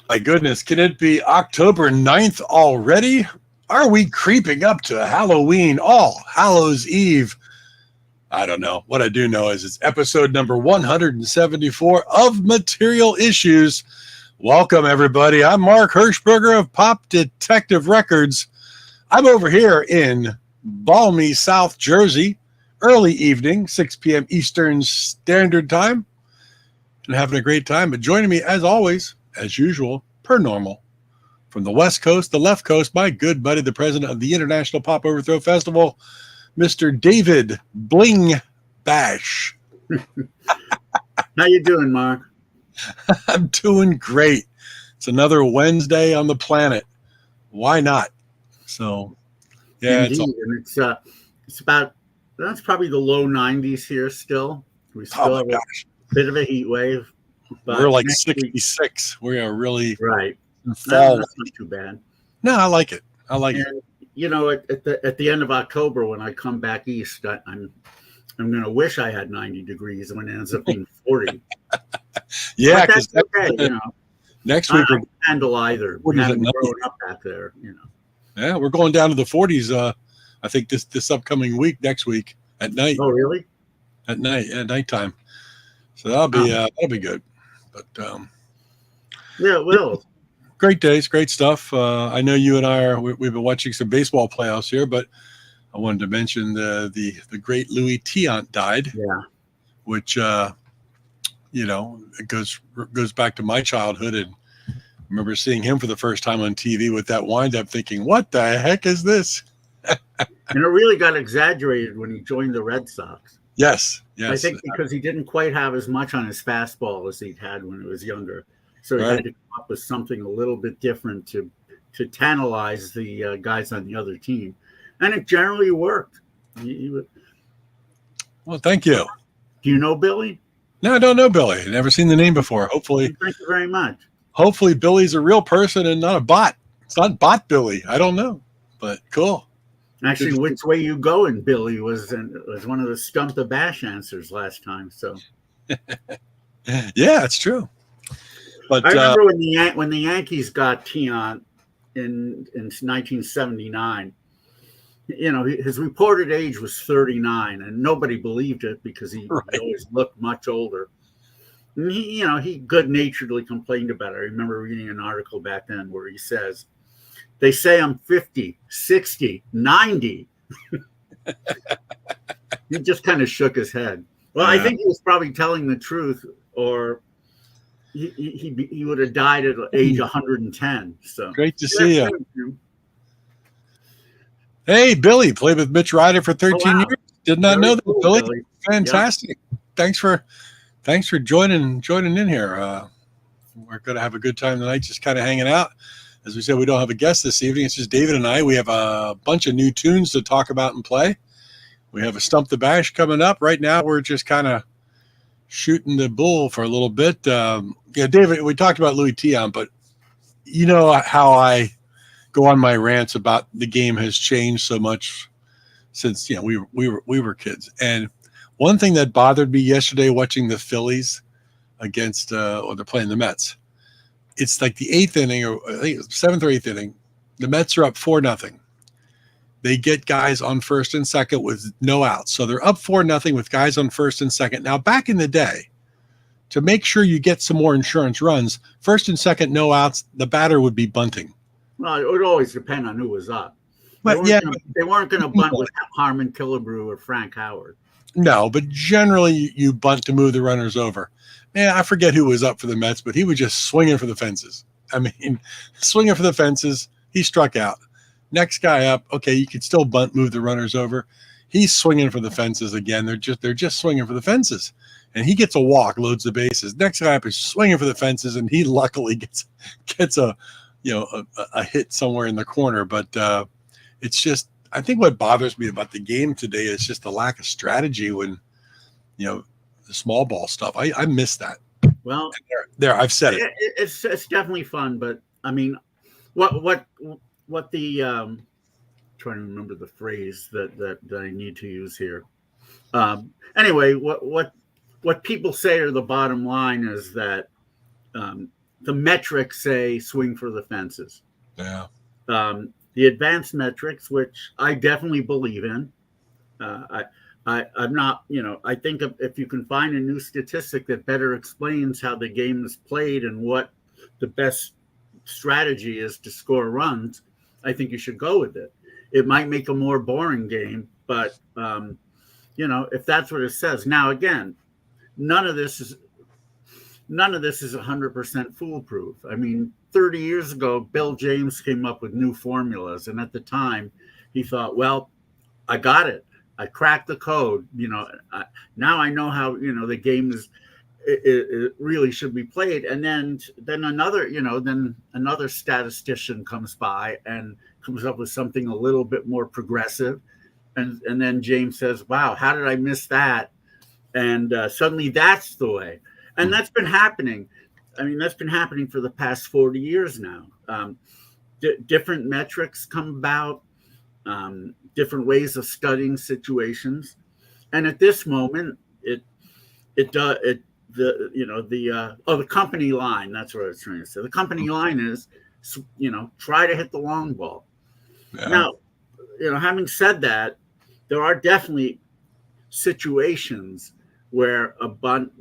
My goodness, can it be October 9th already? Are we creeping up to Halloween, All Hallows Eve? I don't know. What I do know is it's episode number 174 of Material Issues. Welcome, everybody. I'm Mark Hershberger of Pop Detective Records. I'm over here in balmy South Jersey, early evening, 6 p.m. Eastern Standard Time, and having a great time. But joining me, as always, as usual, per normal, from the West Coast, the left coast, my good buddy, the president of the International Pop Overthrow Festival, Mr. David Bling Bash. How you doing, Mark? I'm doing great. It's another Wednesday on the planet. Why not? So, yeah. Indeed. It's about, that's probably the low 90s here still. We still have a bit of a heat wave. But we're like 66. We are really right. Fall. No, that's not too bad. No, I like it. I like it. You know, at the end of October, when I come back east, I'm going to wish I had 90 degrees when it ends up being 40. Yeah, because that's okay. You know, next week I don't handle either. We haven't grown up back there. You know. Yeah, we're going down to the 40s. I think this upcoming week, next week at night. Oh, really? At nighttime. So that'll be good. But yeah, it will. Great days, great stuff. I know you and I we've been watching some baseball playoffs here, but I wanted to mention the great Louis Tiant died. Yeah, which it goes back to my childhood, and I remember seeing him for the first time on TV with that wind-up, thinking, "What the heck is this?" And it really got exaggerated when he joined the Red Sox. Yes. I think because he didn't quite have as much on his fastball as he'd had when he was younger. So he had to come up with something a little bit different to tantalize the guys on the other team. And it generally worked. Well, thank you. Do you know Billy? No, I don't know Billy. I've never seen the name before. Hopefully. Thank you very much. Hopefully Billy's a real person and not a bot. It's not bot Billy. I don't know. But cool. Actually, which way you going, Billy, was one of the Stump the Bash answers last time. So, yeah, it's true. But I remember when the Yankees got Tiant in 1979. You know, his reported age was 39, and nobody believed it because he always looked much older. And he good-naturedly complained about it. I remember reading an article back then where he says, "They say I'm 50, 60, 90. He just kind of shook his head. Well, yeah. I think he was probably telling the truth, or he would have died at age 110. So great to see you. Hey, Billy, played with Mitch Ryder for 13 years. Did not know that, cool, Billy. Fantastic. Yeah. Thanks for joining in here. We're going to have a good time tonight, just kind of hanging out. As we said, we don't have a guest this evening. It's just David and I. We have a bunch of new tunes to talk about and play. We have a Stump the Bash coming up. Right now, we're just kind of shooting the bull for a little bit. David, we talked about Louis Tiant, but you know how I go on my rants about the game has changed so much since we were kids. And one thing that bothered me yesterday watching the Phillies against they're playing the Mets. It's like the eighth inning, or I think seventh or eighth inning. The Mets are up 4-0. They get guys on first and second with no outs. So they're up 4-0 with guys on first and second. Now, back in the day, to make sure you get some more insurance runs, first and second, no outs, the batter would be bunting. Well, it would always depend on who was up. But they weren't going to bunt with Harmon Killebrew or Frank Howard. No, but generally you bunt to move the runners over. Man, I forget who was up for the Mets, but he was just swinging for the fences. I mean, swinging for the fences. He struck out. Next guy up, okay, you could still bunt, move the runners over. He's swinging for the fences again. They're just swinging for the fences, and he gets a walk, loads the bases. Next guy up is swinging for the fences, and he luckily gets a hit somewhere in the corner. But it's just, I think what bothers me about the game today is just the lack of strategy when the small ball stuff. I miss that. Well, there I've said it. It's definitely fun, but I mean, what the trying to remember the phrase that I need to use here. Anyway, what people say, or the bottom line is that the metrics say swing for the fences. Yeah. The advanced metrics, which I definitely believe in. I'm not, I think if you can find a new statistic that better explains how the game is played and what the best strategy is to score runs, I think you should go with it. It might make a more boring game, but if that's what it says. Now, again, none of this is 100% foolproof. I mean, 30 years ago, Bill James came up with new formulas, and at the time, he thought, "Well, I got it. I cracked the code. Now I know how the game is. It really should be played." And then another statistician comes by and comes up with something a little bit more progressive, and then James says, "Wow, how did I miss that?" And suddenly that's the way. And that's been happening. I mean, that's been happening for the past 40 years now. Different metrics come about, different ways of studying situations, and at this moment, the company line. That's what I was trying to say. The company line is, try to hit the long ball. Yeah. Now, having said that, there are definitely situations where a bunt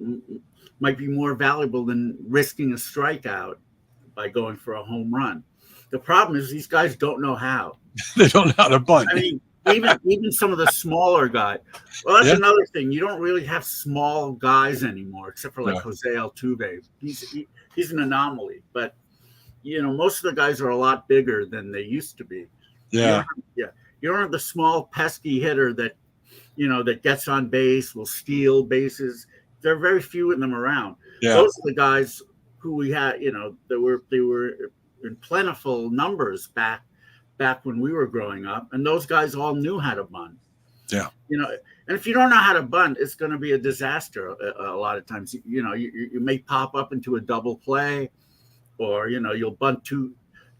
might be more valuable than risking a strikeout by going for a home run. The problem is these guys don't know how. They don't know how to bunt. I mean, even some of the smaller guys. Well, that's another thing. You don't really have small guys anymore, except for like Jose Altuve. He's an anomaly, but most of the guys are a lot bigger than they used to be. Yeah. You don't have the small pesky hitter that that gets on base, will steal bases. There are very few of them around. Yeah. Those are the guys who we had, they were in plentiful numbers back when we were growing up, and those guys all knew how to bunt. Yeah. And if you don't know how to bunt, it's going to be a disaster. A lot of times, you may pop up into a double play, or you'll bunt two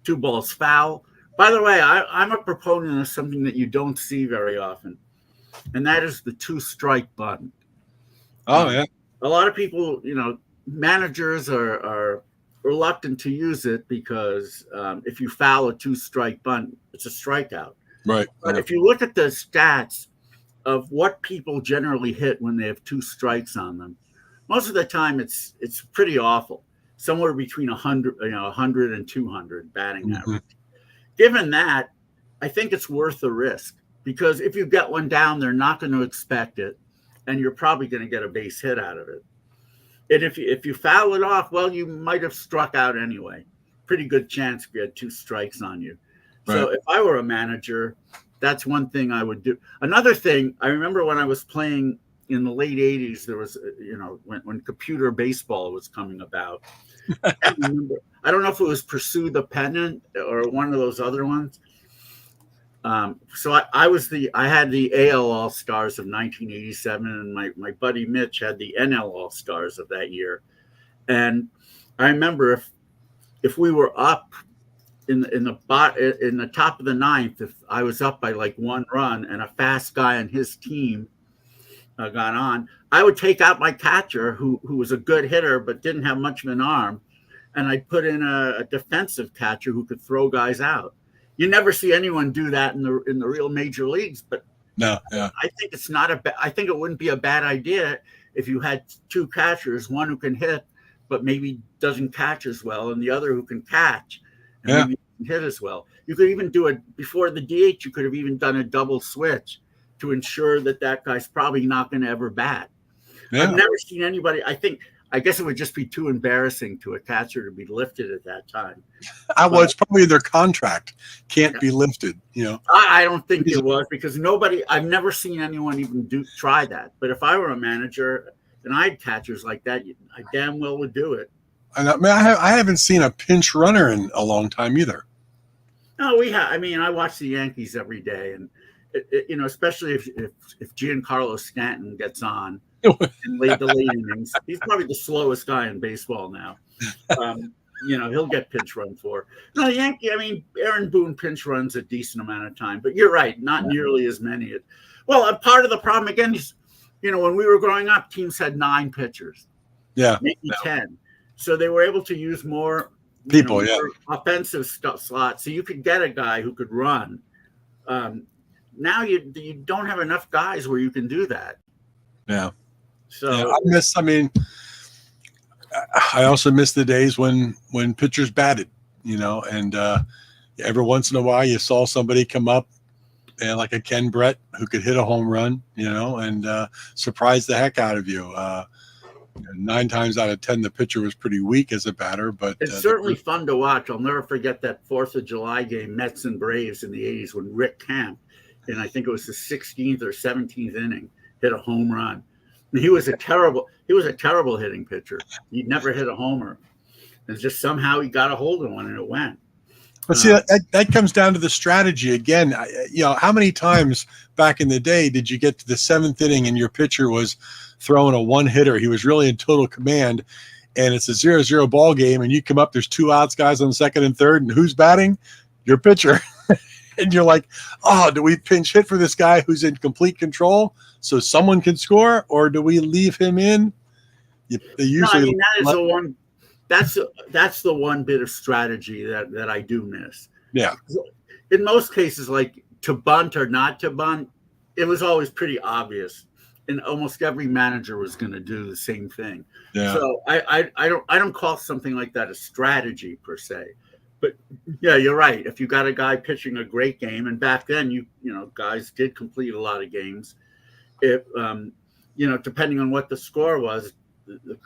balls foul. By the way, I'm a proponent of something that you don't see very often, and that is the 2-strike bunt. Oh, yeah. A lot of people, managers are reluctant to use it because if you foul a 2-strike bunt, it's a strikeout. Right. But if you look at the stats of what people generally hit when they have 2 strikes on them, most of the time it's pretty awful. Somewhere between 100 and 200 batting average. Given that, I think it's worth the risk, because if you get one down, they're not going to expect it, and you're probably going to get a base hit out of it. And if you foul it off, well, you might have struck out anyway. Pretty good chance if you had 2 strikes on you. Right. So if I were a manager, that's one thing I would do. Another thing, I remember when I was playing in the late 80s, there was, when computer baseball was coming about. I don't know if it was Pursue the Pennant or one of those other ones. So I had the AL All-Stars of 1987, and my buddy Mitch had the NL All-Stars of that year. And I remember if we were up in the top of the ninth, if I was up by like 1 run and a fast guy on his team got on, I would take out my catcher who was a good hitter but didn't have much of an arm, and I'd put in a defensive catcher who could throw guys out. You never see anyone do that in the real major leagues, but no, yeah. I think it's not I think it wouldn't be a bad idea if you had 2 catchers, one who can hit but maybe doesn't catch as well, and the other who can catch and maybe hit as well. You could even do it before the DH. You could have even done a double switch to ensure that guy's probably not going to ever bat. Yeah. I've never seen anybody. I guess it would just be too embarrassing to a catcher to be lifted at that time. Well, it's probably their contract can't be lifted. I don't think it was, because I've never seen anyone even try that. But if I were a manager and I had catchers like that, I damn well would do it. And I haven't seen a pinch runner in a long time either. No, we have. I mean, I watch the Yankees every day, and especially if Giancarlo Stanton gets on and late innings, he's probably the slowest guy in baseball now. He'll get pinch run for. No, Aaron Boone pinch runs a decent amount of time, but you're right, not nearly as many. Well, a part of the problem again is, when we were growing up, teams had 9 pitchers. Yeah, maybe 10. So they were able to use more people, more offensive slots, so you could get a guy who could run. Now you don't have enough guys where you can do that. Yeah. So I also miss the days when pitchers batted, and every once in a while you saw somebody come up and like a Ken Brett who could hit a home run, and surprise the heck out of you. 9 times out of 10, the pitcher was pretty weak as a batter, but it's certainly fun to watch. I'll never forget that 4th of July game, Mets and Braves in the 80s, when Rick Camp, and I think it was the 16th or 17th inning, hit a home run. And he was a terrible hitting pitcher. He'd never hit a homer. And just somehow he got a hold of one and it went. But see, that comes down to the strategy again. How many times back in the day did you get to the 7th inning and your pitcher was throwing a one-hitter? He was really in total command, and it's a 0-0 ball game, and you come up, there's 2 outs, guys on 2nd and 3rd, and who's batting? Your pitcher. And you're like, oh, do we pinch hit for this guy who's in complete control so someone can score, or do we leave him in? That's the one bit of strategy that I do miss. Yeah. In most cases, like to bunt or not to bunt, it was always pretty obvious, and almost every manager was going to do the same thing. Yeah. So I don't call something like that a strategy per se. But yeah, you're right. If you got a guy pitching a great game, and back then guys did complete a lot of games. If depending on what the score was,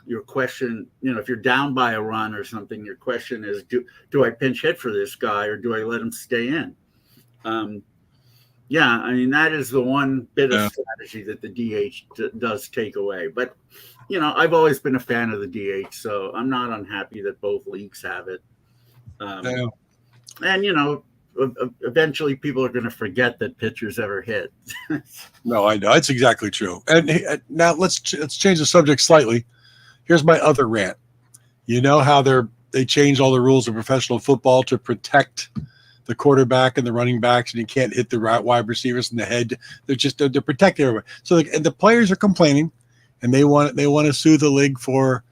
your question, if you're down by a run or something, your question is, do I pinch hit for this guy or do I let him stay in? That is the one bit of strategy that the DH does take away. But I've always been a fan of the DH, so I'm not unhappy that both leagues have it. And eventually people are going to forget that pitchers ever hit. No, I know. It's exactly true. And now let's change the subject slightly. Here's my other rant. You know how they changed all the rules of professional football to protect the quarterback and the running backs, and you can't hit the wide receivers in the head. They're protecting everybody. So and the players are complaining, and they want to sue the league for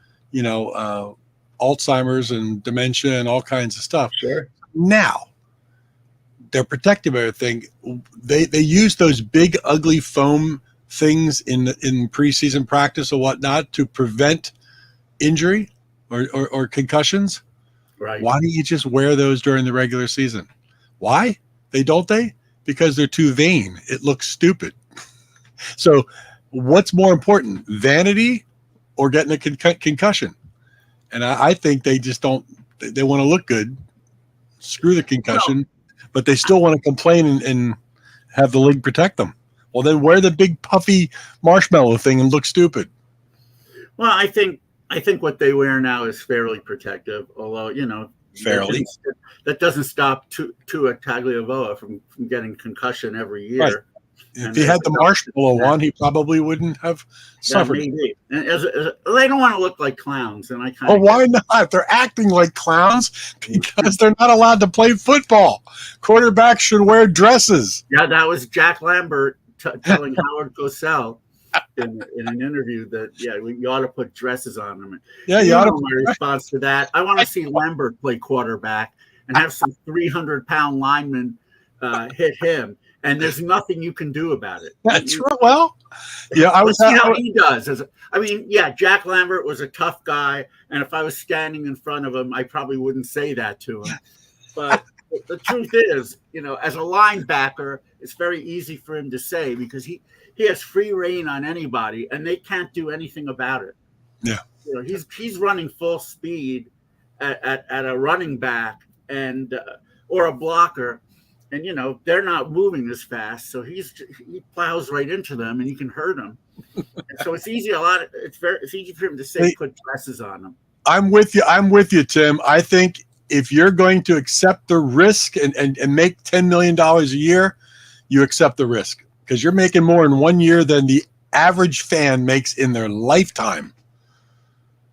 Alzheimer's and dementia and all kinds of stuff. Sure. Now they're protective of everything. They use those big ugly foam things in preseason practice or whatnot to prevent injury or concussions. Right. Why don't you just wear those during the regular season? Why? Because they're too vain. It looks stupid. So what's more important, vanity or getting a concussion? And I think they just don't. They want to look good. Screw the concussion, but they still want to complain and have the league protect them. Well, then wear the big puffy marshmallow thing and look stupid. Well, I think what they wear now is fairly protective, although fairly that doesn't stop Tua Tagovailoa from getting concussion every year. Right. If he had the marshmallow on, he probably wouldn't have suffered. Maybe. And they don't want to look like clowns, and I kind of. Well, why not? They're acting like clowns because they're not allowed to play football. Quarterbacks should wear dresses. Yeah, that was Jack Lambert telling Howard Cosell in an interview that you ought to put dresses on them. Yeah, you ought to. My response to that, I want to see Lambert play quarterback and have some 300-pound linemen hit him. And there's nothing you can do about it. That's right. Well, I was see how he does. Jack Lambert was a tough guy, and if I was standing in front of him, I probably wouldn't say that to him. But the truth is, as a linebacker, it's very easy for him to say because he has free reign on anybody, and they can't do anything about it. Yeah, he's running full speed at a running back and or a blocker. And they're not moving as fast, so he plows right into them, and he can hurt them. So it's easy. It's easy for him to say put dresses on them. I'm with you, Tim. I think if you're going to accept the risk and make $10 million a year, you accept the risk because you're making more in 1 year than the average fan makes in their lifetime.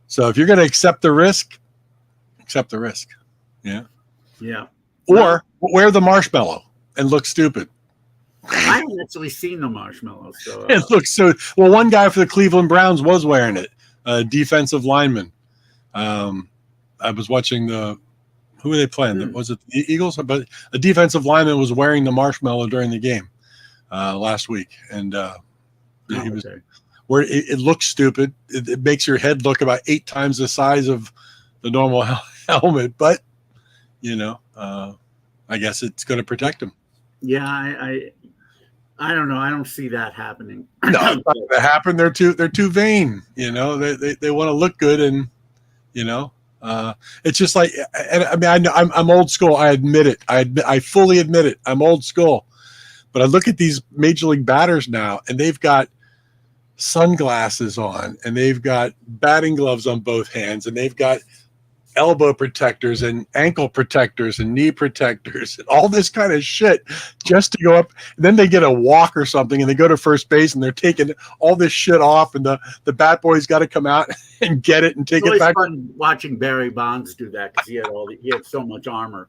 So if you're going to accept the risk, accept the risk. Yeah. Yeah. Or wear the marshmallow and look stupid. I haven't actually seen the marshmallow. So it looks so. Well, one guy for the Cleveland Browns was wearing it, a defensive lineman. I was watching who were they playing? Was it the Eagles? But a defensive lineman was wearing the marshmallow during the game last week, and he was where it looks stupid. It makes your head look about 8 times the size of the normal helmet, but I guess it's going to protect him. Yeah, I don't know. I don't see that happening. No, it's not going to happen. They're too vain. They want to look good, and it's just like. And I mean, I'm old school. I admit it. I fully admit it. I'm old school. But I look at these major league batters now, and they've got sunglasses on, and they've got batting gloves on both hands, and they've got elbow protectors and ankle protectors and knee protectors and all this kind of shit just to go up. And then they get a walk or something, and they go to first base, and they're taking all this shit off, and the bat boy's got to come out and get it and take it back. Fun watching Barry Bonds do that because he had so much armor.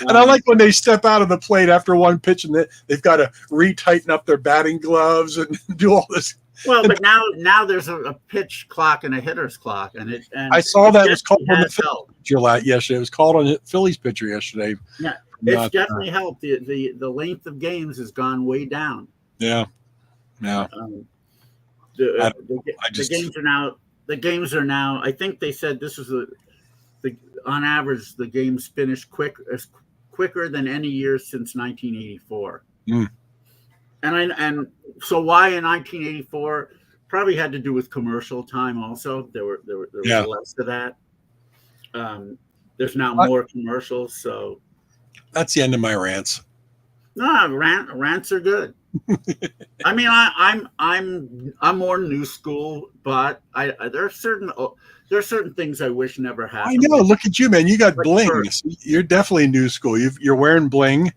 And I like when they step out of the plate after one pitch, and they've got to retighten up their batting gloves and do all this. Well, but now there's a pitch clock and a hitter's clock, and I saw that it was called on the Phillies pitcher yesterday. It was called on the Phillies pitcher yesterday. Yeah, it's definitely helped. The length of games has gone way down. Yeah. The games are now. I think they said this is on average the games finish quicker than any year since 1984. And so why in 1984 probably had to do with commercial time. Also, there was less of that. There's now more commercials, so that's the end of my rants. No, rants are good. I mean, I'm more new school, but there are certain things I wish never happened. I know. Look at you, man. You got bling. You're definitely new school. You're wearing bling.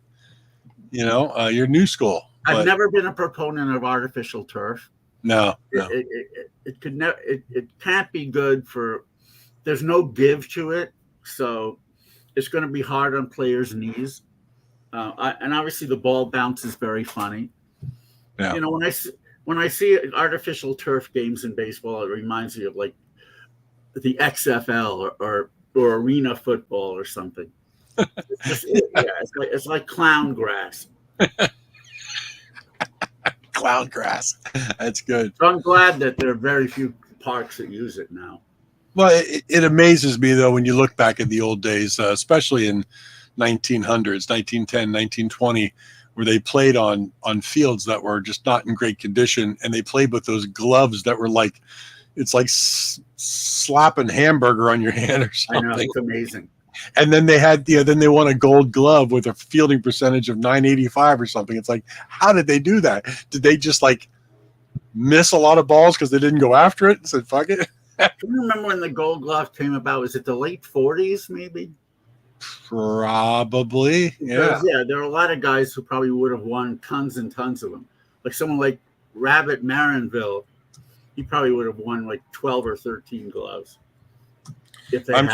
You're new school. I've never been a proponent of artificial turf. No. It can't be good for. There's no give to it, so it's going to be hard on players' knees. And obviously, the ball bounces very funny. Yeah. When I see artificial turf games in baseball, it reminds me of like the XFL or arena football or something. It's like clown grass. Clown grass. That's good. So I'm glad that there are very few parks that use it now. Well, it amazes me, though, when you look back at the old days, especially in 1900s, 1910, 1920, where they played on fields that were just not in great condition, and they played with those gloves that were like, it's like slapping hamburger on your hand or something. I know, it's amazing. And then they had, then they won a gold glove with a fielding percentage of .985 or something. It's like, how did they do that? Did they just like miss a lot of balls because they didn't go after it and said, fuck it? Do you remember when the gold glove came about? Was it the late 40s, maybe? Probably, yeah. Yeah, there are a lot of guys who probably would have won tons and tons of them. Like someone like Rabbit Marinville, he probably would have won like 12 or 13 gloves. I'm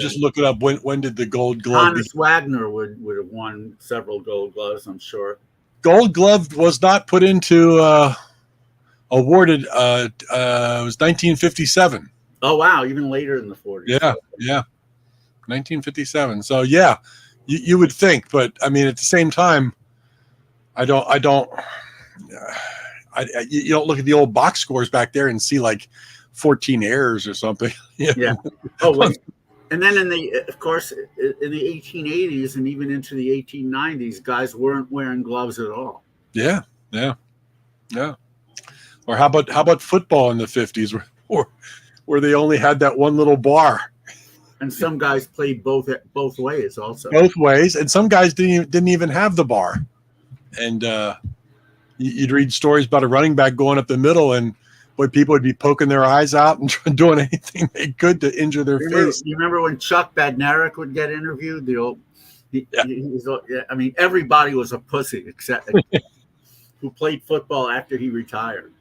just looking up when did the gold glove. Honus Wagner would have won several gold gloves, I'm sure. Gold glove was not put into awarded. It was 1957. Oh wow, even later in the 40s. Yeah, 1957. So yeah, you would think, but I mean, at the same time, you don't look at the old box scores back there and see like 14 errors or something. Yeah. Oh, well, and then in the 1880s and even into the 1890s, guys weren't wearing gloves at all. Yeah. Or how about football in the 50s, where they only had that one little bar? And some guys played both ways also. Both ways, and some guys didn't even have the bar. And you'd read stories about a running back going up the middle, and boy, people would be poking their eyes out and doing anything they could to injure their face. You remember when Chuck Badnarik would get interviewed? I mean, everybody was a pussy except who played football after he retired.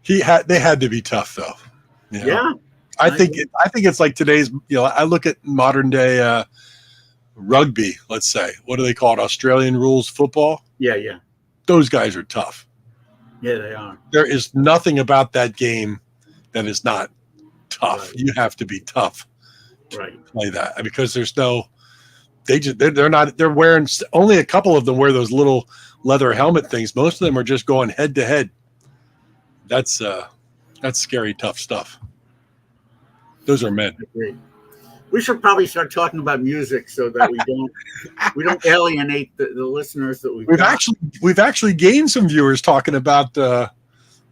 They had to be tough, though. Yeah. I think it's like today's. I look at modern day rugby. Let's say, what do they call it? Australian rules football. Yeah. Those guys are tough. Yeah, they are. There is nothing about that game that is not tough. Right. You have to be tough to Right. play that because there's no. They're not. They're wearing only a couple of them wear those little leather helmet things. Most of them are just going head to head. That's scary, tough stuff. Those are men. Agreed. We should probably start talking about music so that we don't alienate the listeners that We've actually gained some viewers talking about.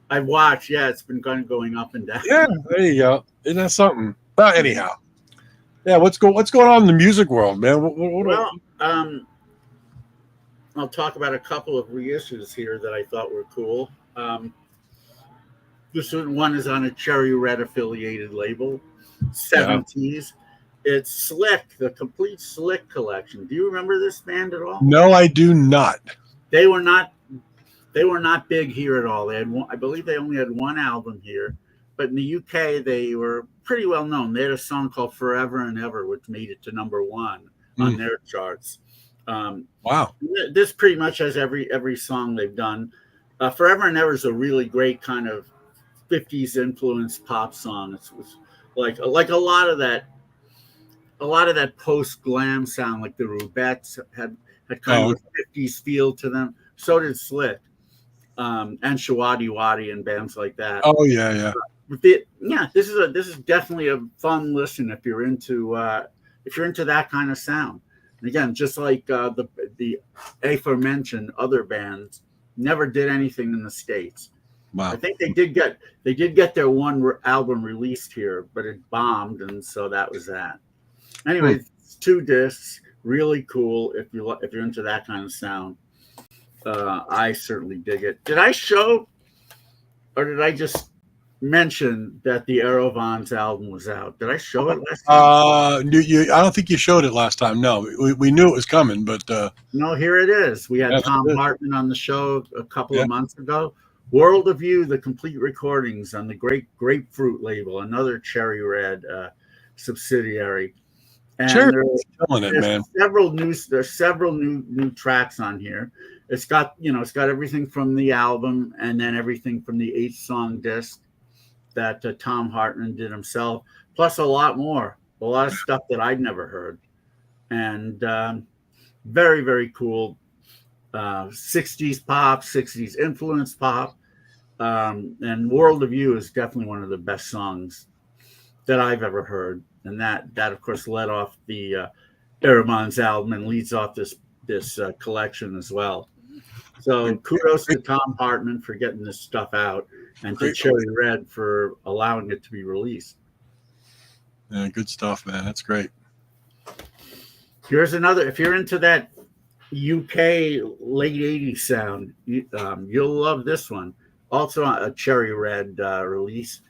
I've watched. Yeah, it's been kind of going up and down. Yeah, there you go. Isn't that something? But anyhow, yeah. What's going on in the music world, man? I'll talk about a couple of reissues here that I thought were cool. This one is on a Cherry Red affiliated label, 70s. It's Slick, the complete Slick collection. Do you remember this band at all? No, I do not. They were not big here at all. They had I believe they only had one album here, but in the UK they were pretty well known. They had a song called Forever and Ever, which made it to #1 on their charts. Wow. This pretty much has every song they've done. Forever and Ever is a really great kind of 50s influenced pop song. It's like a lot of that post glam sound, like the Rubettes had kind of a 50s feel to them. So did Slick, and Shawadi Wadi and bands like that. Oh yeah. This is definitely a fun listen if you're into that kind of sound. And again, just like the aforementioned other bands, never did anything in the States. Wow. I think they did get their one album released here, but it bombed, and so that was that. Anyway, 2 discs, really cool if you're into that kind of sound. I certainly dig it. Did I show, or did I just mention that the Aerovons album was out? Did I show it last time? I don't think you showed it last time. No, we knew it was coming, but no, here it is. We had Tom Hartman on the show a couple of months ago. World of You, the complete recordings on the great Grapefruit label, another Cherry Red subsidiary. And there's several new tracks on here. It's got everything from the album and then everything from the 8-song disc that Tom Hartman did himself, plus a lot more, a lot of stuff that I'd never heard, and very, very cool 60s pop, 60s influenced pop, and World of You is definitely one of the best songs that I've ever heard, and that of course led off the Aerovons album and leads off this collection as well. So kudos to Tom Hartman for getting this stuff out, and to Cherry Red for allowing it to be released. Yeah, good stuff, man. That's great. Here's another. If you're into that UK late 80s sound, you'll love this one. Also a Cherry Red release.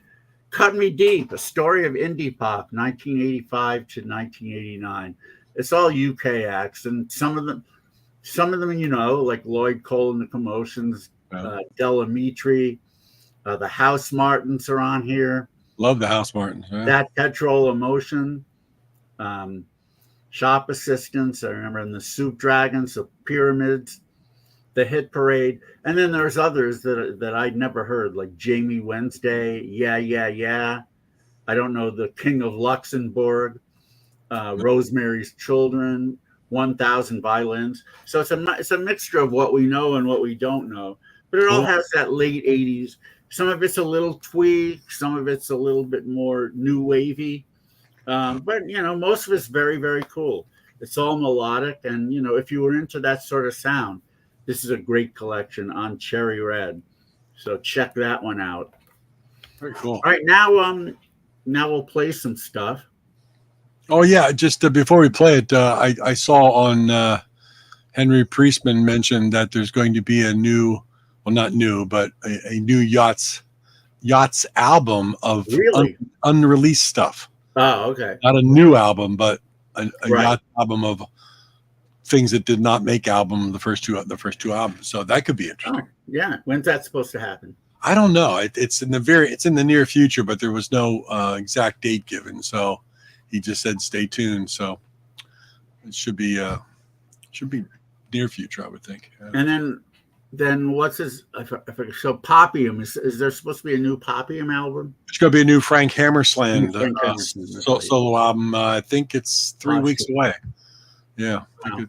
Cut Me Deep, a story of indie pop, 1985 to 1989. It's all UK acts, and some of them, like Lloyd Cole and the Commotions, Della Mitri, the House Martins are on here. Love the House Martins. Yeah. That Petrol Emotion, Shop Assistants. I remember in the Soup Dragons, the Pyramids, the Hit Parade, and then there's others that I'd never heard, like Jamie Wednesday, Yeah. I don't know, the King of Luxembourg, Rosemary's Children, 1,000 Violins. So it's a mixture of what we know and what we don't know, but it all has that late 80s. Some of it's a little tweak, some of it's a little bit more new wavy, but most of it's very, very cool. It's all melodic, and if you were into that sort of sound, this is a great collection on Cherry Red. So check that one out. Very cool. All right, now we'll play some stuff. Oh yeah, just before we play it, I saw on Henry Priestman mentioned that there's going to be a new, well, not new, but a new Yachts album of unreleased stuff. Oh, okay. Not a new album, but a Yachts album of things that did not make the first two albums. So that could be interesting. Oh, yeah. When's that supposed to happen? I don't know. It's in the near future, but there was no exact date given. So he just said stay tuned. So it should be near future, I would think. And then then what's his? I forget. So Popium is there supposed to be a new Popium album? It's going to be a new Frank Hammersland Right. solo album. I think it's 3 weeks away. Yeah, Wow.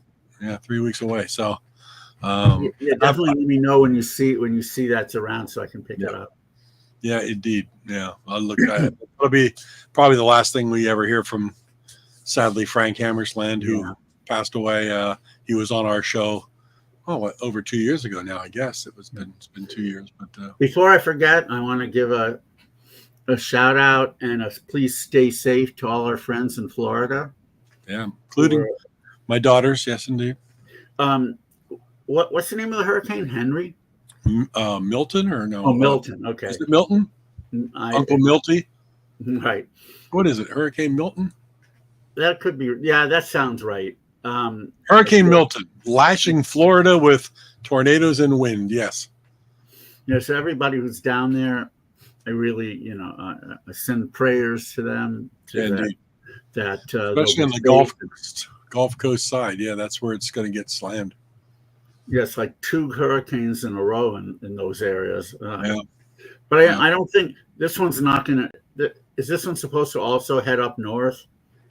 3 weeks away. So, yeah, definitely let me know when you see that's around so I can pick it up. Yeah, indeed. Yeah, I'll look at it. It'll be probably the last thing we ever hear from, sadly, Frank Hammersland, who passed away. He was on our show. Over 2 years ago now, I guess. It's been 2 years. But before I forget, I want to give a shout out and a please stay safe to all our friends in Florida. Yeah, including my daughters. Yes, indeed. What's the name of the hurricane? Henry? Milton or no? Oh, Milton. Okay. Is it Milton? Uncle Milty? Right. What is it? Hurricane Milton? That could be. Yeah, that sounds right. Hurricane Milton, lashing Florida with tornadoes and wind. Yes. Yeah. So everybody who's down there, I really, I send prayers to them. Indeed. Especially on the Gulf Coast side. Yeah, that's where it's going to get slammed. Yes, like 2 hurricanes in a row in those areas. But I don't think this one's not going to. Is this one supposed to also head up north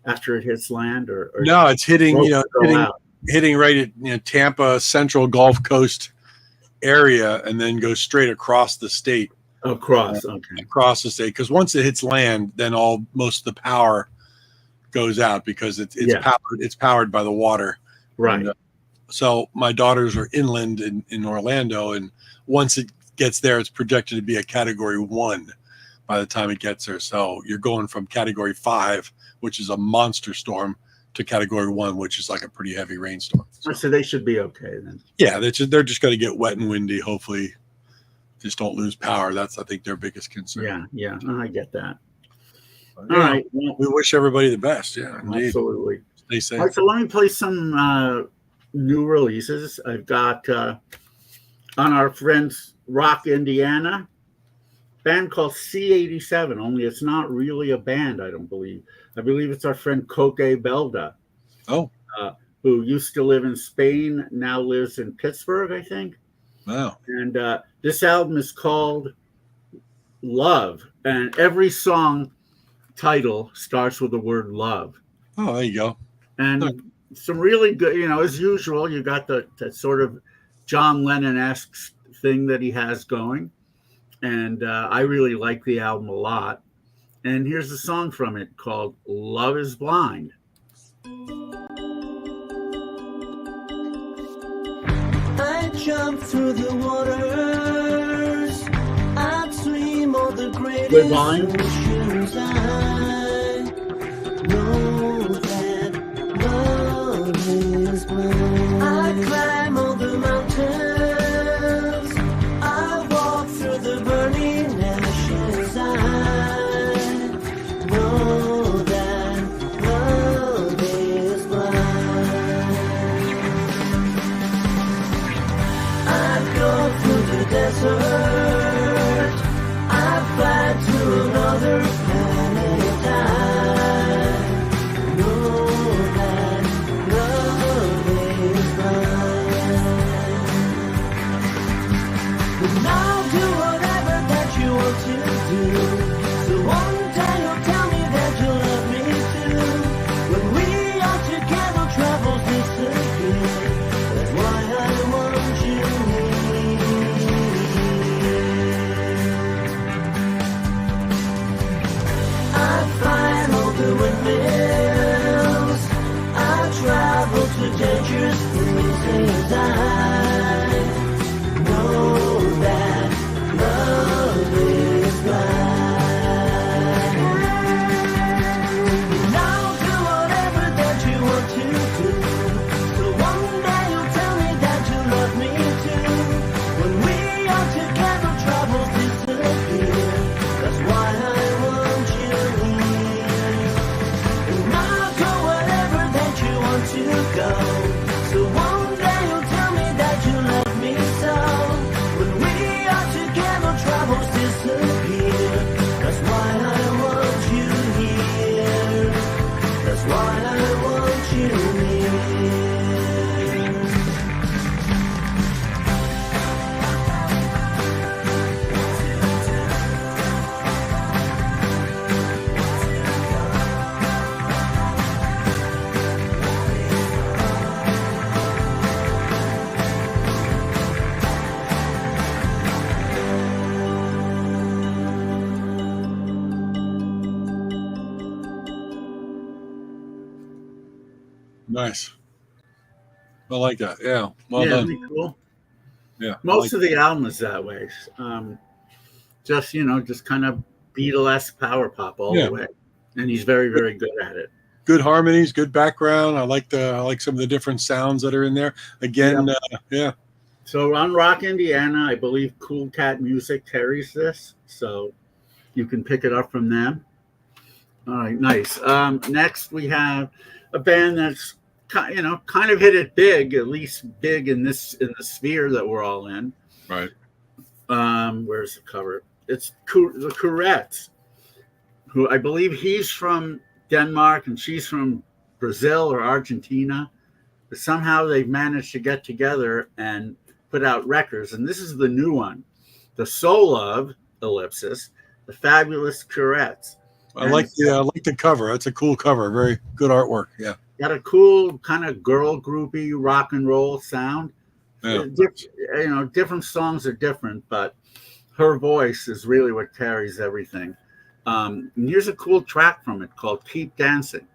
after it hits land, or no? It's hitting hitting right at Tampa Central Gulf Coast area, and then goes straight across the state. Across the state, because once it hits land, then most of the power goes out because it's powered by the water. Right. And, so my daughters are inland in Orlando, and once it gets there, it's projected to be a Category 1 by the time it gets there. So you're going from Category 5, which is a monster storm, to Category 1, which is like a pretty heavy rainstorm. So they should be okay then. Yeah, they're just going to get wet and windy. Hopefully, just don't lose power. That's, I think, their biggest concern. Yeah, I get that. All right. Well, we wish everybody the best. Yeah, indeed. Absolutely. Stay safe. All right, so let me play some new releases. I've got on our friends Rock Indiana, band called C87, only it's not really a band, I don't believe. I believe it's our friend Coque Belda. Who used to live in Spain, now lives in Pittsburgh, I think. Wow. And this album is called Love, and every song title starts with the word love. Oh, there you go. And some really good, as usual, you got that sort of John Lennon-esque thing that he has going. And I really like the album a lot. And here's a song from it called Love is Blind. I jump through the waters. I swim all the greatest oceans. I know that love is blind. I climb all the mountains. I walk through the burning ashes. I know that love is blind. I go through the desert. I fly to another planet. I know that love is blind. And I'll do whatever that you want to do. So one day you'll tell me that you love me too. When we are together, troubles disappear. That's why I want you near. I find all the windmills. I travel to dangerous places. I know that love is blind. And I'll do whatever that you want to do. So one day you'll tell me that you love me too. When we are together, troubles disappear. That's why I want you here. And I'll go wherever that you want to go. So one day you'll tell me that you love me so. When we are together, troubles disappear. That's why I want you here. That's why I want you near. Nice. I like that. Yeah. Well yeah, done. isn't it cool? Yeah. Most of the album is that way. Just just kind of Beatlesque power pop all Yeah. the way, and he's very, very good at it. Good harmonies, good background. I like some of the different sounds that are in there. Again, yeah. So on Rock Indiana, I believe Cool Cat Music carries this, so you can pick it up from them. All right, nice. Next, we have a band that's kind of hit it big, at least big in the sphere that we're all in. Right. Where's the cover? It's the Courettes, who I believe he's from Denmark and she's from Brazil or Argentina, but somehow they've managed to get together and put out records. And this is the new one, The Soul of ellipsis, The Fabulous Courettes. I like the cover. That's a cool cover. Very good artwork. Yeah. Got a cool kind of girl groupy rock and roll sound. Yeah. Different songs are different, but her voice is really what carries everything. And here's a cool track from it called Keep Dancing.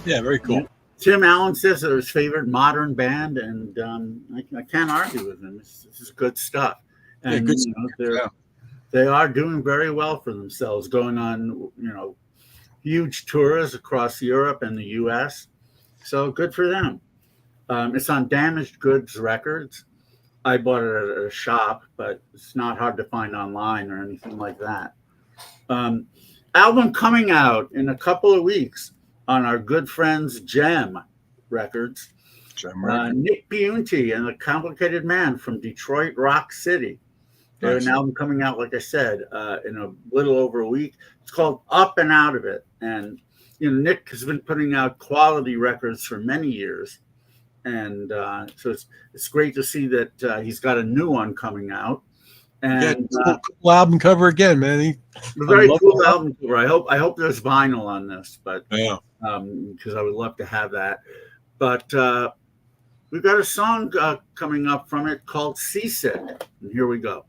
Yeah, very cool. Tim Allen says they're his favorite modern band, and I can't argue with him. This is good stuff. And good stuff. They are doing very well for themselves, going on huge tours across Europe and the U.S. So good for them. It's on Damaged Goods Records. I bought it at a shop, but it's not hard to find online or anything like that. Album coming out in a couple of weeks on our good friends Gem Records. Nick Biunti and the Complicated Man from Detroit Rock City. They have an album coming out, like I said, in a little over a week. It's called Up and Out of It. And Nick has been putting out quality records for many years. and so it's great to see that he's got a new one coming out. And cool album cover again, man. A very cool album cover. I hope there's vinyl on this, but yeah, because I would love to have that. But we've got a song coming up from it called "Seasick," and here we go.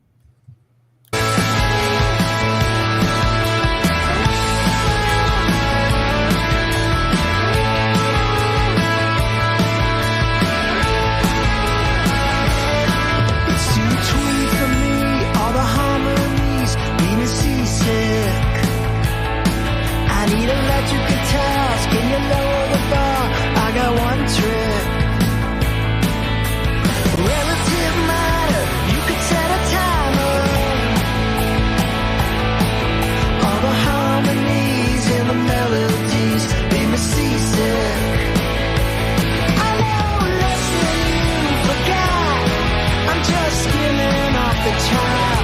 I need electric guitars. Can you lower the bar? I got one trick. Relative matter. You could set a timer. All the harmonies and the melodies leave me seasick. I know less than you forgot. I'm just skimming off the top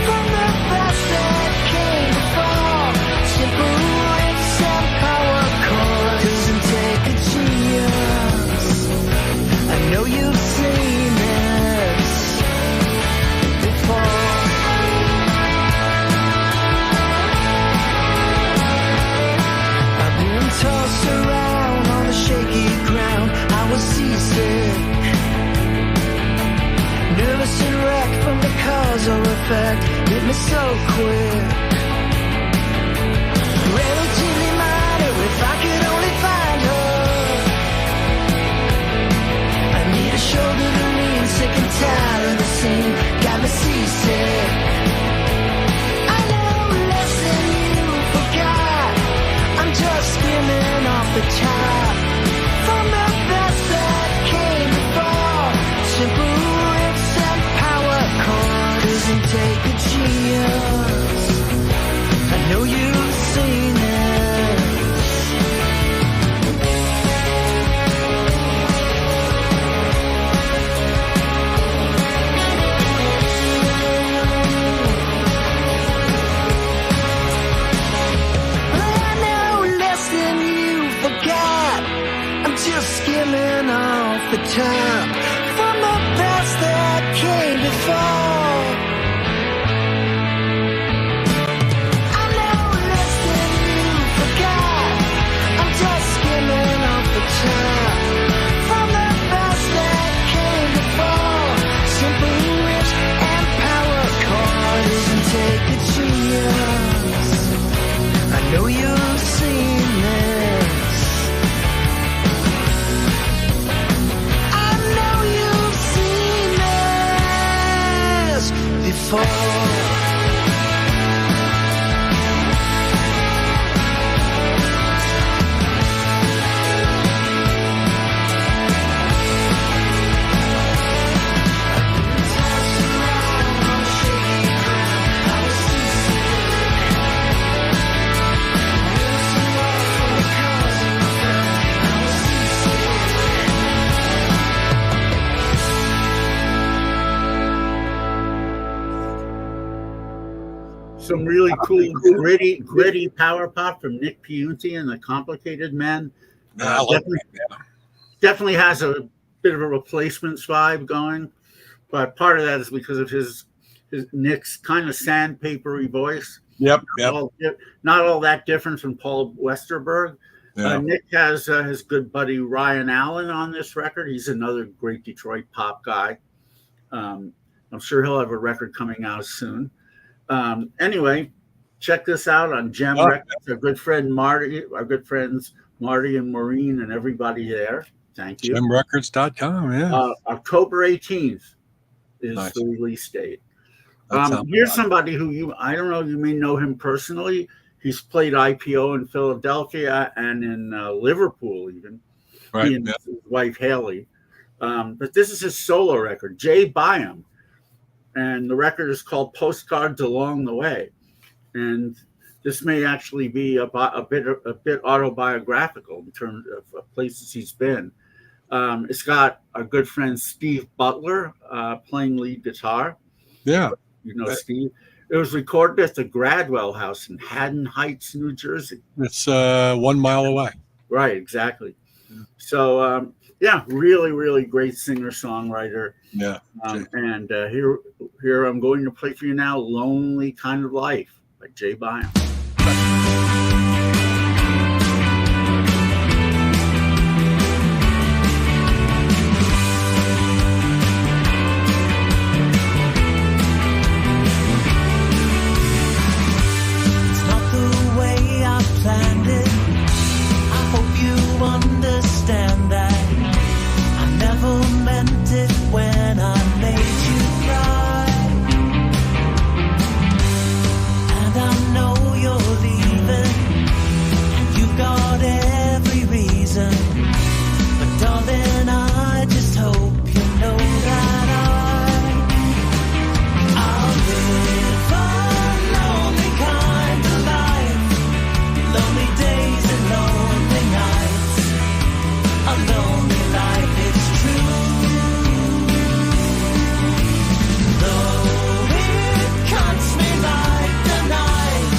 from the best that came before. Simple riffs and power chords. Doesn't take a genius. I know you've seen this before. I've been tossed around on the shaky ground. I was seasick. Nervous and wrecked from the cause or effect. Hit me so quick. Relatively minor, if I could only find her. I need a shoulder to lean, sick and tired of the scene. Got me seasick. I know less than you forgot. I'm just skimming off the top from the best that came before. Simple riffs and power chords. Doesn't take a genius. I know you've seen this. I know less than you forgot. I'm just skimming off the top from the best that came before. I know less than you forgot. I'm just skimming off the top from the best that came before. Simple riffs and power chords. Doesn't take a genius. I know you've seen this. I know you've seen this before. Some really cool, gritty power pop from Nick Piunti and the Complicated Men. I love that. Definitely has a bit of a Replacements vibe going, but part of that is because of his Nick's kind of sandpapery voice. Yep. Not all that different from Paul Westerberg. Yeah. Nick has his good buddy Ryan Allen on this record. He's another great Detroit pop guy. I'm sure he'll have a record coming out soon. Anyway, check this out on Gem Records. Our good friends Marty and Maureen and everybody there. Thank you. GemRecords.com. Yeah. October 18th is Nice. the release date. That Here's sounds somebody who I don't know, you may know him personally. He's played IPO in Philadelphia and in Liverpool even. right. He and Yeah. his wife Haley. But this is his solo record, Jay Byam. And the record is called Postcards Along the Way. And this may actually be a bit autobiographical in terms of places he's been. It's got our good friend Steve Butler playing lead guitar. Yeah. You know Steve. It was recorded at the Gradwell House in Haddon Heights, New Jersey. It's 1 mile away. Right, exactly. So Yeah, really, really great singer-songwriter. Yeah. And here I'm going to play for you now, "Lonely Kind of Life" by Jay Byam. It's not the way I planned it. I hope you understand that. I never meant it when I made you cry. And I know you're leaving, and you've got every reason. But darling, I just hope you know that I'll live a lonely kind of life. Lonely days and lonely nights. A lonely life, it's true. Though it cuts me like the knife,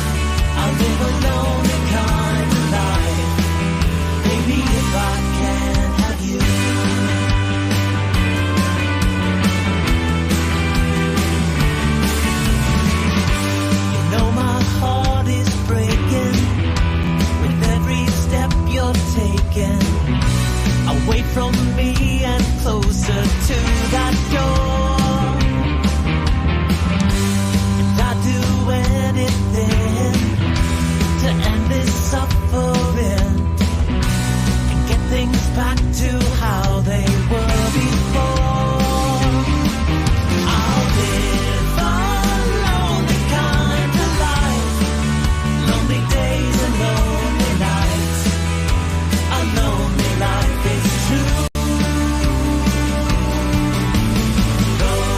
I'll live a lonely kind of life. Baby, if I can have you. You know my heart is breaking with every step you're taking away from me and closer to that door. And I'd do anything to end this suffering and get things back to how they were before. I'll live a lonely kind of life. Lonely days and lonely nights. A lonely life is true. Though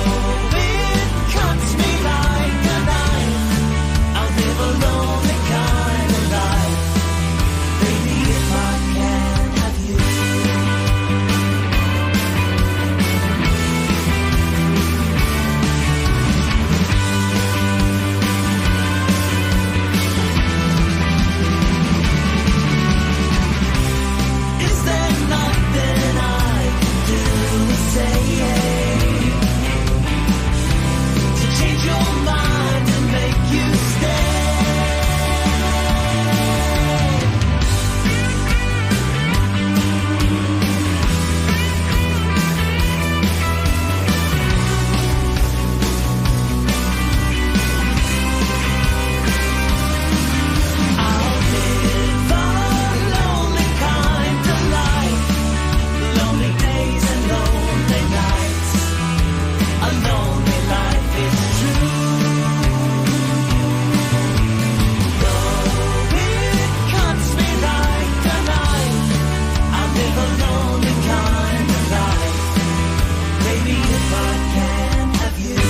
it cuts me like a knife, I'll live a lonely kind of life. Baby, if I can have you. Is there nothing I can do or say to change your mind and make you stay? I'll live a lonely kind of life. Lonely days and lonely nights. A lonely life is true. Though it cuts me like a knife, I'll live a lonely kind of life. Baby, if I can have you.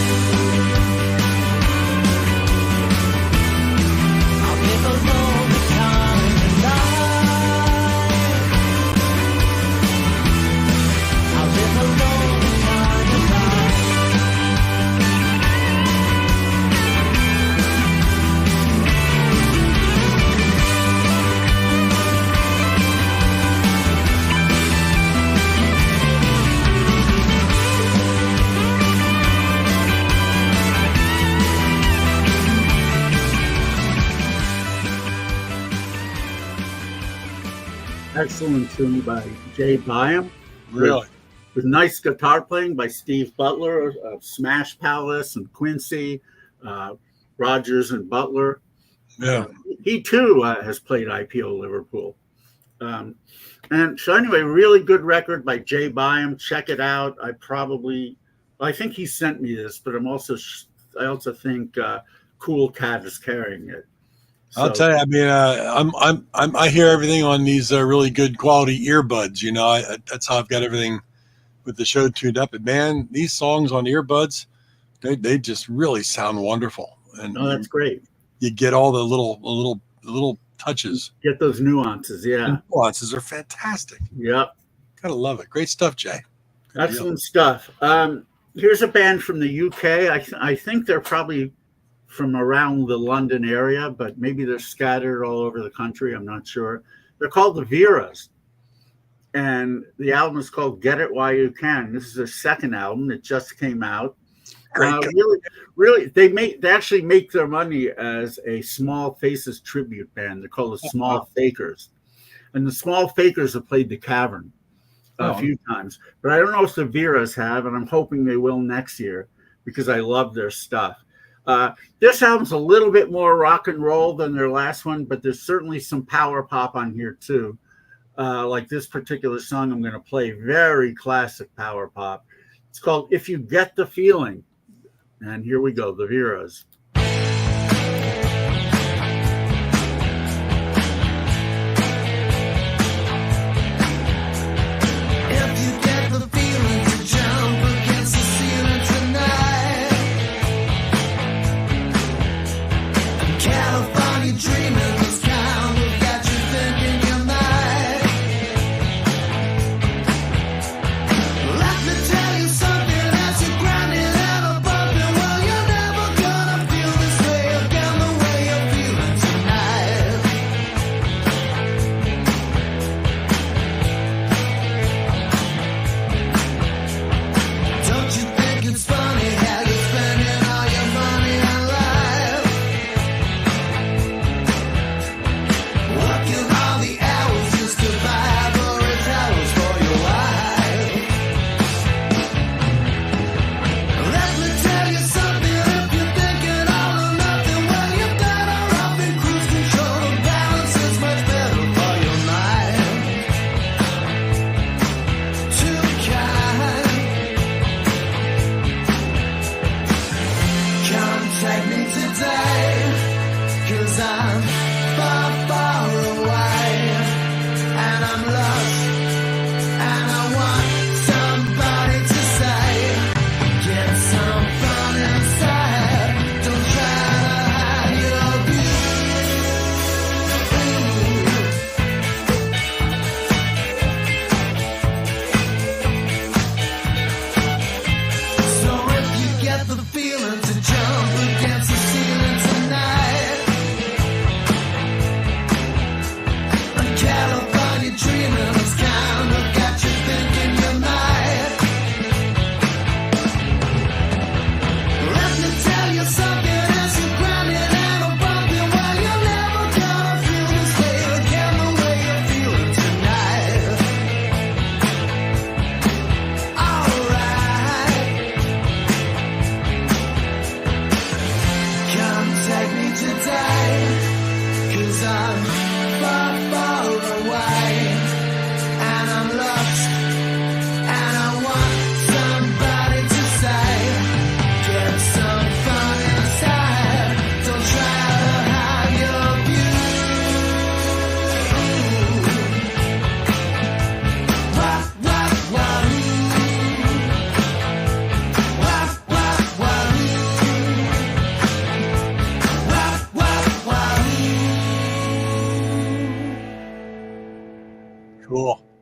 I'll live a lonely kind of life. I'll live a lonely kind of life. Excellent tune by Jay Byam. Really. With nice guitar playing by Steve Butler of Smash Palace and Quincy, Rogers and Butler. Yeah. He too has played IPO Liverpool. And so anyway, really good record by Jay Byam. Check it out. I think he sent me this, but I also think Cool Cat is carrying it. I'll tell you. I mean, I hear everything on these really good quality earbuds. You know, that's how I've got everything with the show tuned up. And man, these songs on earbuds, they just really sound wonderful. And that's great. You get all the little touches. Get those nuances. Yeah, the nuances are fantastic. Yep, gotta love it. Great stuff, Jay. Good Excellent stuff. Here's a band from the UK. I think they're probably from around the London area, but maybe they're scattered all over the country. I'm not sure. They're called the Veras. and the album is called Get It While You Can. This is their second album. It just came out. Great. Really, they actually make their money as a Small Faces tribute band. They're called the Small Fakers, and the Small Fakers have played the Cavern a few times, but I don't know if the Veras have, and I'm hoping they will next year because I love their stuff. This album's a little bit more rock and roll than their last one, but there's certainly some power pop on here too. Like this particular song I'm going to play, very classic power pop. It's called If You Get the Feeling. And here we go, the Veras.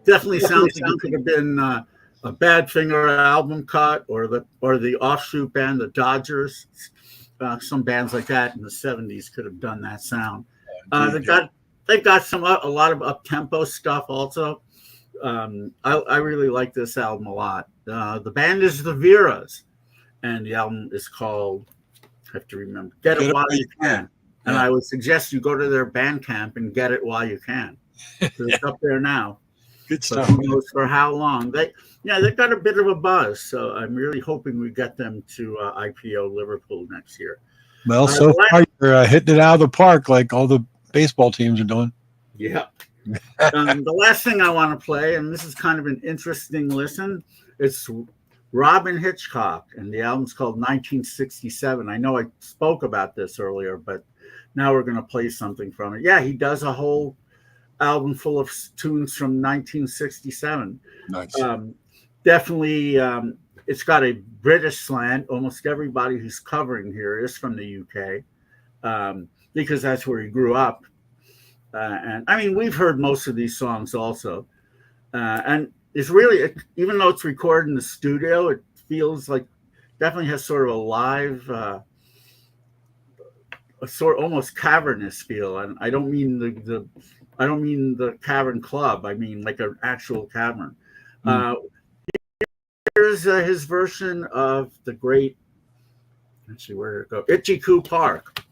Definitely sounds like it could have been a Badfinger album cut, or the offshoot band, the Dodgers. Some bands like that in the 70s could have done that sound. They've got a lot of up tempo stuff also. I really like this album a lot. The band is the Veras, and the album is called, I have to remember, Get It While You Can. And I would suggest you go to their Bandcamp and get it while you can. It's up there now. Good stuff. Who knows for how long? They've got a bit of a buzz, so I'm really hoping we get them to IPO Liverpool next year. Well, so far you're hitting it out of the park like all the baseball teams are doing. Yeah. The last thing I want to play, and this is kind of an interesting listen, it's Robin Hitchcock, and the album's called 1967. I know I spoke about this earlier, but now we're going to play something from it. Yeah, he does a whole album full of tunes from 1967. Nice. Definitely, it's got a British slant. Almost everybody who's covering here is from the UK, because that's where he grew up. And I mean, we've heard most of these songs also. And it's really, even though it's recorded in the studio, it feels like definitely has sort of a live, a sort of almost cavernous feel. And I don't mean the I don't mean the Cavern Club. I mean like an actual cavern. Here's his version of the great. Let's see where it go. Itchy-Coo Park.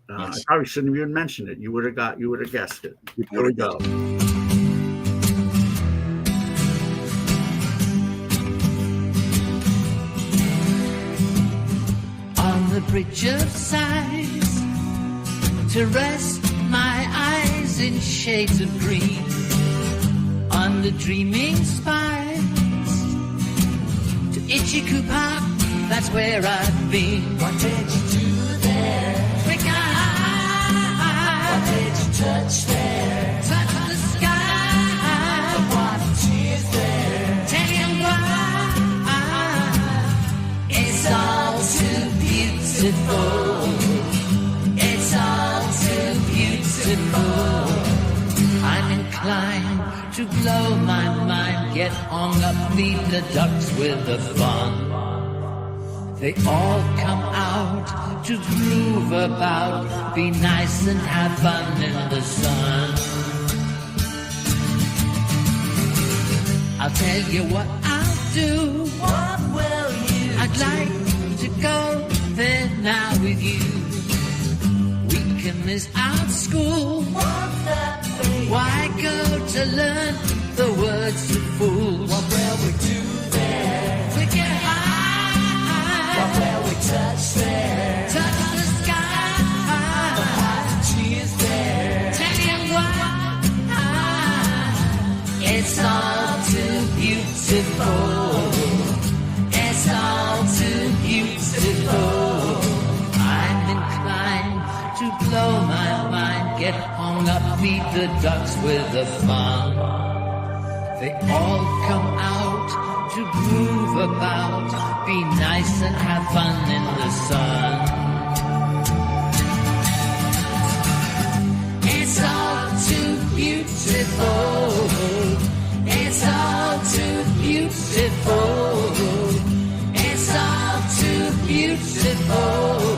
I probably shouldn't have even mentioned it. You would have guessed it. Here we go. On the bridge of sighs, to rest my eyes in shades of green, on the dreaming spires, to Itchy-Coo Park, that's where I've been. What did you do there? What did you touch there? Touch the sky. The water tears there. Tell you why. It's all too beautiful. It's all too beautiful. I'm inclined to blow my mind, get hung up, leave the ducks with the fun. They all come out to groove about, be nice and have fun in the sun. I'll tell you what I'll do. What will you do? I'd like to go there now with you. We can miss out school. Won't that be? Why go to learn the words of fools? What will we do there? We get high. What will we touch there? Touch the sky. The hot cheers there. Tell you why. It's all too beautiful. It's all too beautiful. I'm inclined to blow my mind, get hung up, feed the ducks with the fun. They all come out to groove about, be nice and have fun in the sun. It's all too beautiful. It's all too beautiful. It's all too beautiful.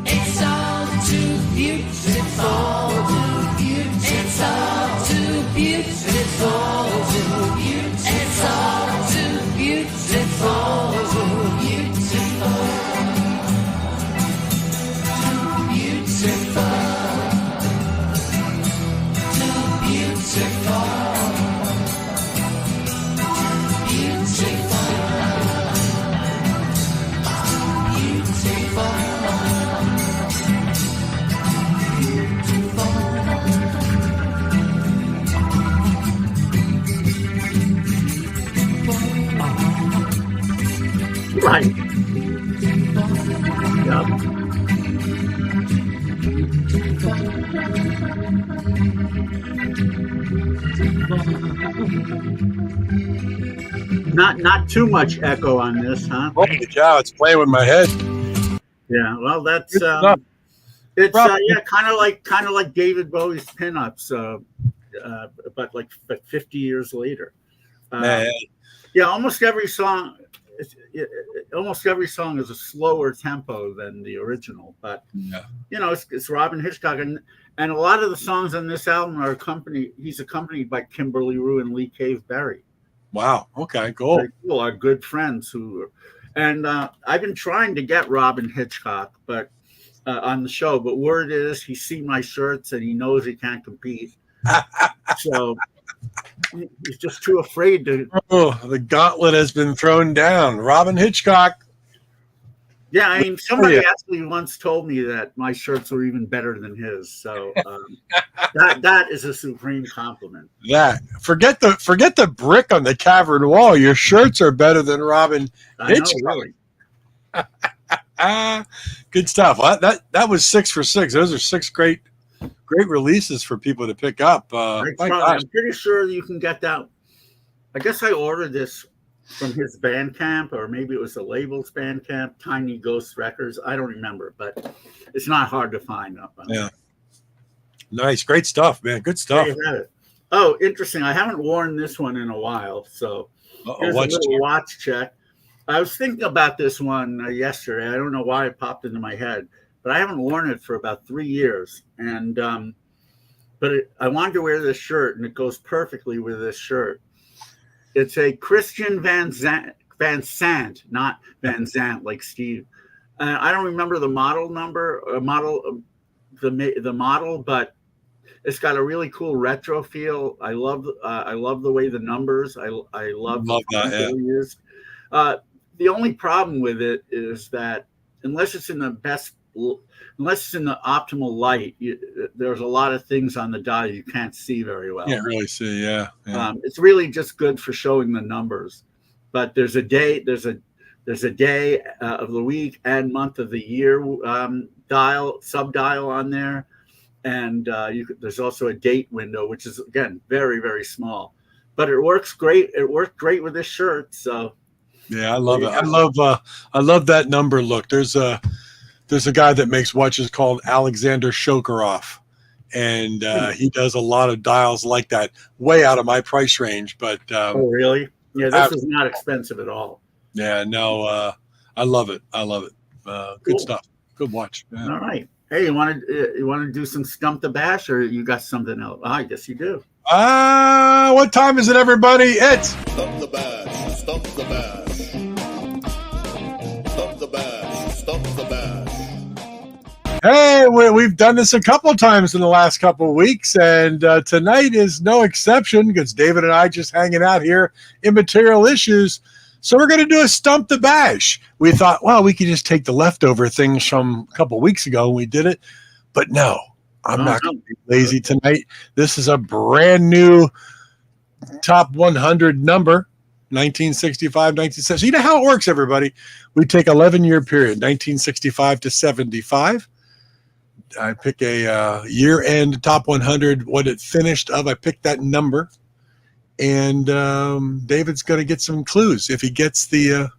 It's all too beautiful. It's all too beautiful. It's all too beautiful. Beautiful. Too beautiful. Too beautiful. Right. Yep. Not too much echo on this, huh? Holy cow, it's playing with my head. Yeah. Well, that's Good stuff. it's yeah, kind of like David Bowie's pinups, but 50 years later. Yeah, almost every song is a slower tempo than the original, but it's Robin Hitchcock, and a lot of the songs on this album are he's accompanied by Kimberly Rue and Lee Cave Berry. Wow. Okay, cool. People are good friends and I've been trying to get Robin Hitchcock, but on the show, but word is he's seen my shirts and he knows he can't compete. So he's just too afraid to. Oh, the gauntlet has been thrown down. Robin Hitchcock. Yeah, I mean, somebody actually once told me that my shirts were even better than his. So that is a supreme compliment. That forget the brick on the cavern wall. Your shirts are better than Robin Hitchcock. Know, really. Good stuff. Well, that was 6 for 6. Those are 6 great releases for people to pick up. I'm pretty sure you can get that. I guess I ordered this from his Bandcamp, or maybe it was the label's Bandcamp, Tiny Ghost Records. I don't remember, but it's not hard to find. Yeah. Nice. Great stuff, man. Good stuff. There you have it. Oh, interesting. I haven't worn this one in a while, so here's a little watch check. I was thinking about this one yesterday. I don't know why it popped into my head, but I haven't worn it for about 3 years. And I wanted to wear this shirt, and it goes perfectly with this shirt. It's a Christian Van Sant, not Van Zant like Steve. I don't remember the model number, the model, but it's got a really cool retro feel. I love the way the numbers. I love Love that, yeah. they used. The only problem with it is that unless it's in the optimal light, there's a lot of things on the dial you can't see very well. Can't really see, yeah. It's really just good for showing the numbers. But there's a day of the week and month of the year sub dial on there, and there's also a date window, which is again very, very small. But it works great. It worked great with this shirt. So yeah, I love it. I love that number look. There's a guy that makes watches called Alexander Shokarov, and he does a lot of dials like that, way out of my price range. But oh, really? Yeah, this is not expensive at all. Yeah, no, I love it. Good Cool. stuff. Good watch. Yeah. All right. Hey, you want to do some Stump the Bash, or you got something else? I guess you do. What time is it, everybody? It's Stump the Bash, Stump the Bash. Stump the Bash, Stump the Bash. Hey, we've done this a couple of times in the last couple of weeks, and tonight is no exception because David and I just hanging out here, immaterial issues. So we're going to do a Stump the Bash. We thought, well, we could just take the leftover things from a couple of weeks ago, and we did it. But no, I'm not going to be lazy tonight. This is a brand new top 100 number, 1965, 1970. You know how it works, everybody. We take 11-year period, 1965 to 75. I pick a year-end top 100, what it finished of. I pick that number. And David's going to get some clues. If he gets the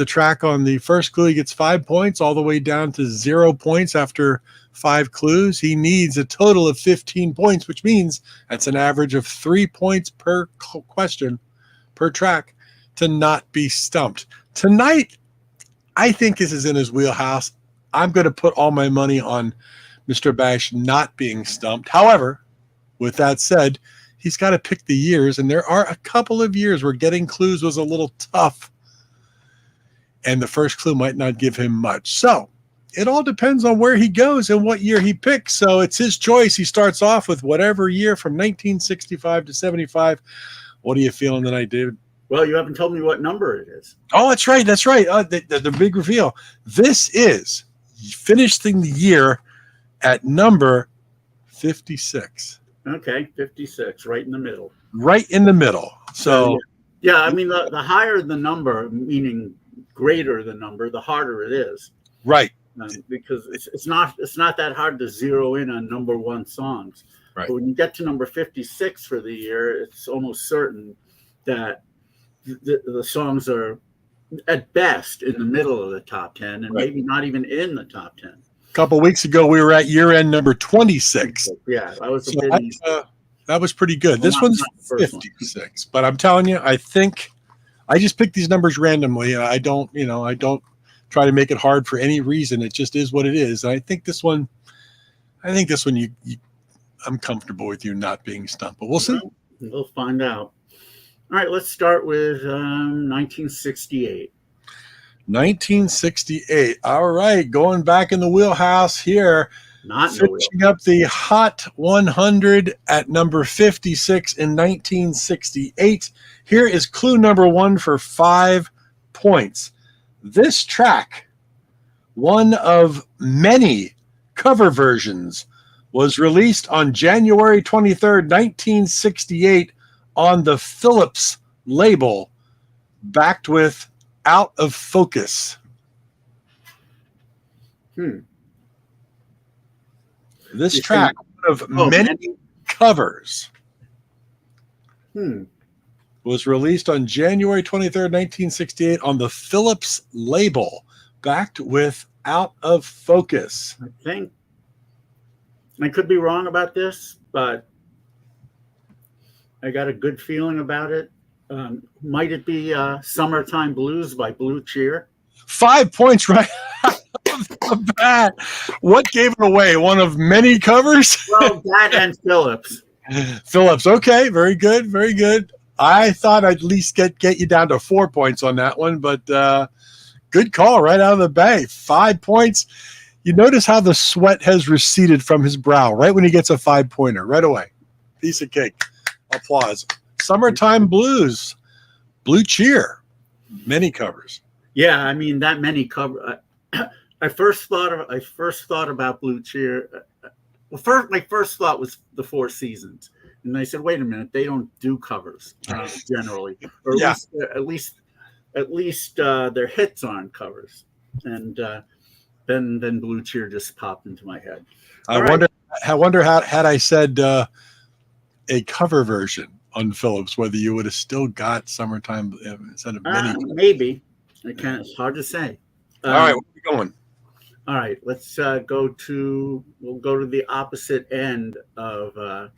track on the first clue, he gets 5 points, all the way down to 0 points after 5 clues. He needs a total of 15 points, which means that's an average of 3 points per question, per track, to not be stumped. Tonight, I think this is in his wheelhouse. I'm going to put all my money on Mr. Bash not being stumped. However, with that said, he's got to pick the years, and there are a couple of years where getting clues was a little tough, and the first clue might not give him much. So it all depends on where he goes and what year he picks. So it's his choice. He starts off with whatever year from 1965 to 75. What are you feeling tonight, David? Well, you haven't told me what number it is. Oh, that's right. That's right. The big reveal. This is finishing the year at number 56. Okay, 56, right in the middle. Right in the middle. So yeah, I mean the higher the number, meaning greater the number, the harder it is. right. Because it's not that hard to zero in on number one songs. Right. But when you get to number 56 for the year, it's almost certain that the songs are at best in the middle of the top 10 and maybe not even in the top 10. A couple of weeks ago, we were at year-end number 26. Yeah, that was So that was pretty good. This one's 56, but I'm telling you, I think I just pick these numbers randomly, and I don't try to make it hard for any reason. It just is what it is. And I think this one, I'm comfortable with you not being stumped, but we'll see. We'll find out. All right, let's start with 1968. 1968. All right, going back in the wheelhouse here. Finishing up the Hot 100 at number 56 in 1968. Here is clue number 1 for 5 points. This track, one of many cover versions, was released on January 23rd, 1968 on the Philips label, backed with Out of Focus. This track, one of many covers, was released on January 23rd, 1968 on the Philips label, backed with Out of Focus. I think I could be wrong about this, but I got a good feeling about it. Might it be Summertime Blues by Blue Cheer? 5 points right off the bat. What gave it away? One of many covers? Well, that and Phillips. Phillips. Okay, very good, very good. I thought I'd at least get you down to 4 points on that one, but good call right out of the bay. 5 points. You notice how the sweat has receded from his brow right when he gets a 5-pointer, right away. Piece of cake. Applause. Summertime Blues. Blue Cheer. Many covers. Yeah, I mean that many cover. I first thought about Blue Cheer. My first thought was the Four Seasons, and I said, "Wait a minute, they don't do covers generally, or at least their hits aren't covers." And then Blue Cheer just popped into my head. I wonder how had I said a cover version on Phillips, whether you would have still got Summertime instead of many. Maybe. It's hard to say. All right, where are we going? All right, let's we'll go to the opposite end of the.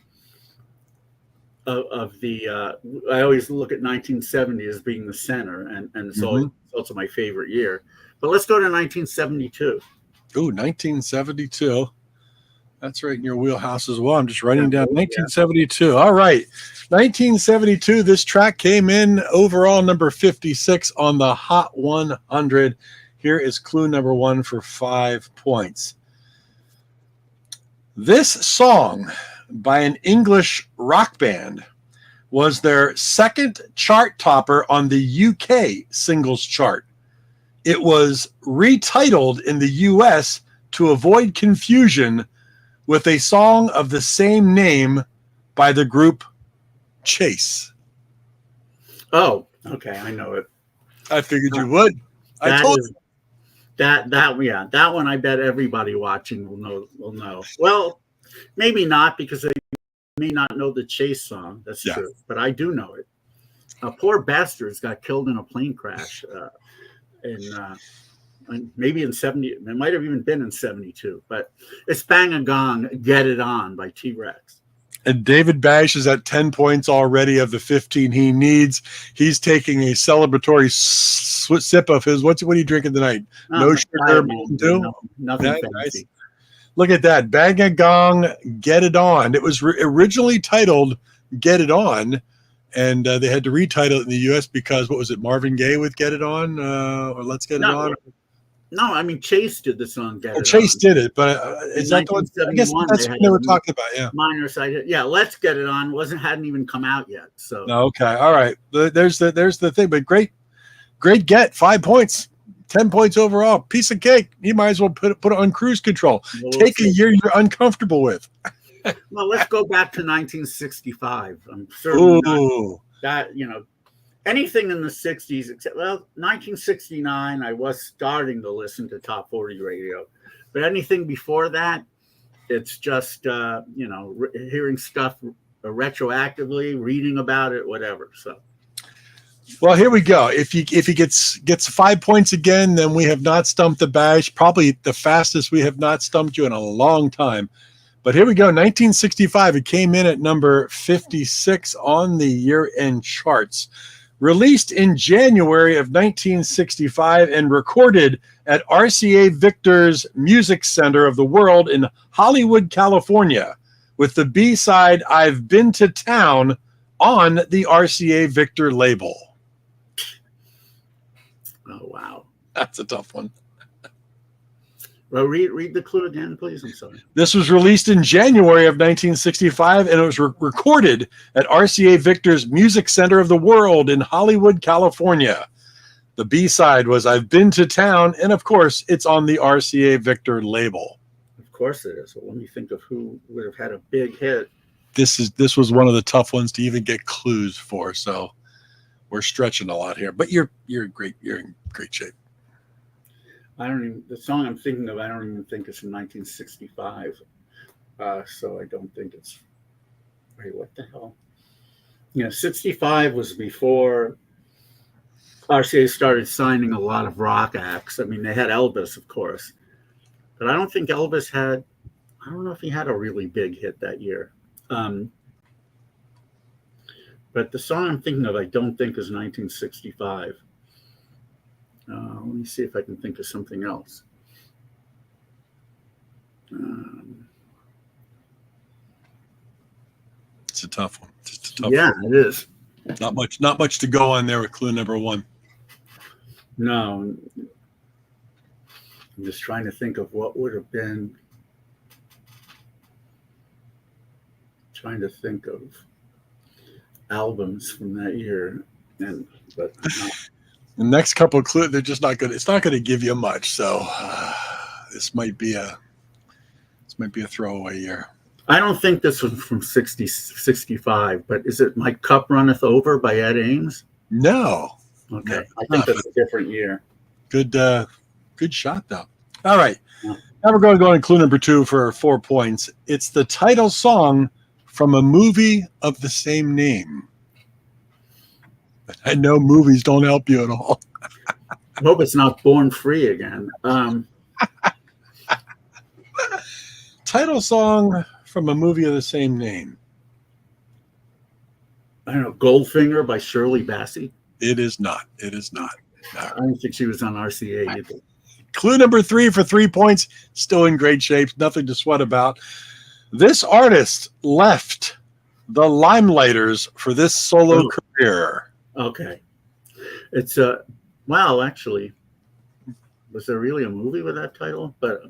I always look at 1970 as being the center, and so it's also my favorite year. But let's go to 1972. Ooh, 1972. That's right in your wheelhouse as well. I'm just writing down 1972. All right. 1972, this track came in overall number 56 on the Hot 100. Here is clue number 1 for 5 points. This song by an English rock band was their second chart topper on the UK singles chart. It was retitled in the US to avoid confusion with a song of the same name by the group Chase. Oh, okay, I know it. I figured you would. I told you. That one I bet everybody watching will know. Well, maybe not, because they may not know the Chase song. That's true, but I do know it. Poor bastards got killed in a plane crash maybe in 70. It might have even been in 72. But it's Bang a Gong, Get It On by T-Rex. And David Bash is at 10 points already of the 15 he needs. He's taking a celebratory sip of his. What are you drinking tonight? No sugar, nothing fancy. Nice. Look at that. Bang a Gong, Get It On. It was originally titled Get It On, and they had to retitle it in the U.S. because, what was it, Marvin Gaye with Get It On? Or Let's Get It On? No, I mean, Chase did the song Get It On. Chase did it, but is that the one? I guess that's what they were talking about, yeah. Minor side. Yeah, Let's Get It On hadn't even come out yet. So okay, all right. There's the thing, but great get. 5 points. 10 points overall. Piece of cake. You might as well put it on cruise control. Take a year you're uncomfortable with. Well, let's go back to 1965. I'm certain that, anything in the 60s, except, 1969, I was starting to listen to Top 40 radio. But anything before that, it's just, hearing stuff retroactively, reading about it, whatever. So. Well, here we go. If he gets 5 points again, then we have not stumped the Bash. Probably the fastest we have not stumped you in a long time. But here we go. 1965. It came in at number 56 on the year-end charts. Released in January of 1965 and recorded at RCA Victor's Music Center of the World in Hollywood, California, with the B-side I've Been to Town on the RCA Victor label. Oh, wow. That's a tough one. Well, read the clue again, please. I'm sorry. This was released in January of 1965, and it was recorded at RCA Victor's Music Center of the World in Hollywood, California. The B-side was I've Been to Town, and of course, it's on the RCA Victor label. Of course it is. Well, let me think of who would have had a big hit. This was one of the tough ones to even get clues for, so we're stretching a lot here. But you're in great shape. The song I'm thinking of, I don't even think it's from 1965. So I don't think it's, wait, what the hell? 65 was before RCA started signing a lot of rock acts. I mean, they had Elvis, of course. But I don't think Elvis I don't know if he had a really big hit that year. But the song I'm thinking of, I don't think is 1965. Let me see if I can think of something else. It's a tough one. Just a tough Yeah, one. it is. Not much to go on there with clue number 1. No, I'm just trying to think of what would have been. Trying to think of albums from that year, but no. The next couple of clues, they're just not good. It's not going to give you much. So this might be a throwaway year. I don't think this was from 65, but is it My Cup Runneth Over by Ed Ames? No. Okay, No, I think that's a different year. Good shot though. All right. Yeah. Now we're going to go in clue number 2 for 4 points. It's the title song from a movie of the same name. I know movies don't help you at all. I hope it's not Born Free again. Title song from a movie of the same name. I don't know, Goldfinger by Shirley Bassey. It is not. It is not. No. I don't think she was on RCA either. Clue number 3 for 3 points. Still in great shape. Nothing to sweat about. This artist left the Limelighters for this solo career. Okay. It's wow, actually, was there really a movie with that title? But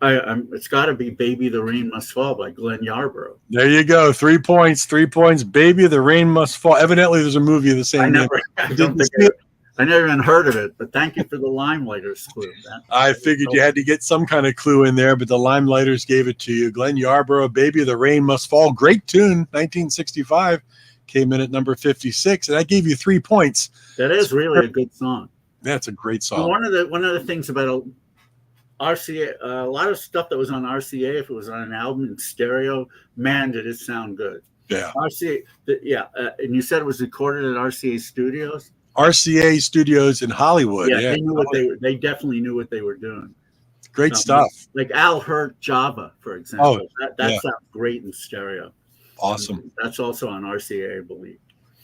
it's got to be Baby the Rain Must Fall by Glenn Yarborough. There you go. 3 points. 3 points. Baby, the rain must fall. Evidently, there's a movie of the same name. I never even heard of it, but thank you for the Limelighters clue. I figured you had to get some kind of clue in there, but the Limelighters gave it to you. Glenn Yarborough, Baby, the Rain Must Fall. Great tune. 1965. Came in at number 56, and I gave you 3 points. That is really a good song. That's a great song. One of the things about RCA, a lot of stuff that was on RCA, if it was on an album in stereo, man, did it sound good. Yeah. RCA, and you said it was recorded at RCA Studios. RCA Studios in Hollywood. Yeah, Yeah, they knew they definitely knew what they were doing. Great stuff. Like Al Hurt Java, for example. That yeah. sounds great in stereo. Awesome. That's also on RCA, I believe.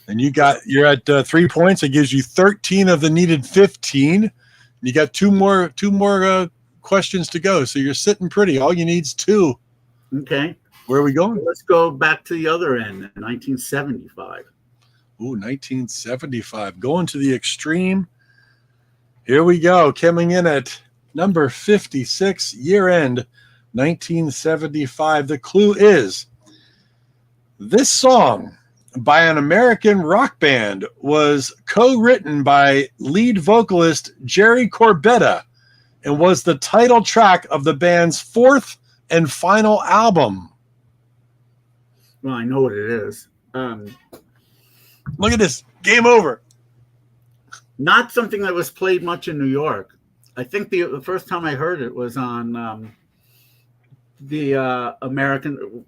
And you're at 3 points. It gives you 13 of the needed 15. You got two more questions to go. So you're sitting pretty. All you need is 2. Okay. Where are we going? Let's go back to the other end, 1975. Ooh, 1975. Going to the extreme. Here we go. Coming in at number 56, year end, 1975. The clue is this song by an American rock band was co-written by lead vocalist Jerry Corbetta and was the title track of the band's 4th and final album. Well, I know what it is. Look at this. Game over. Not something that was played much in New York. I think the first time I heard it was on the American,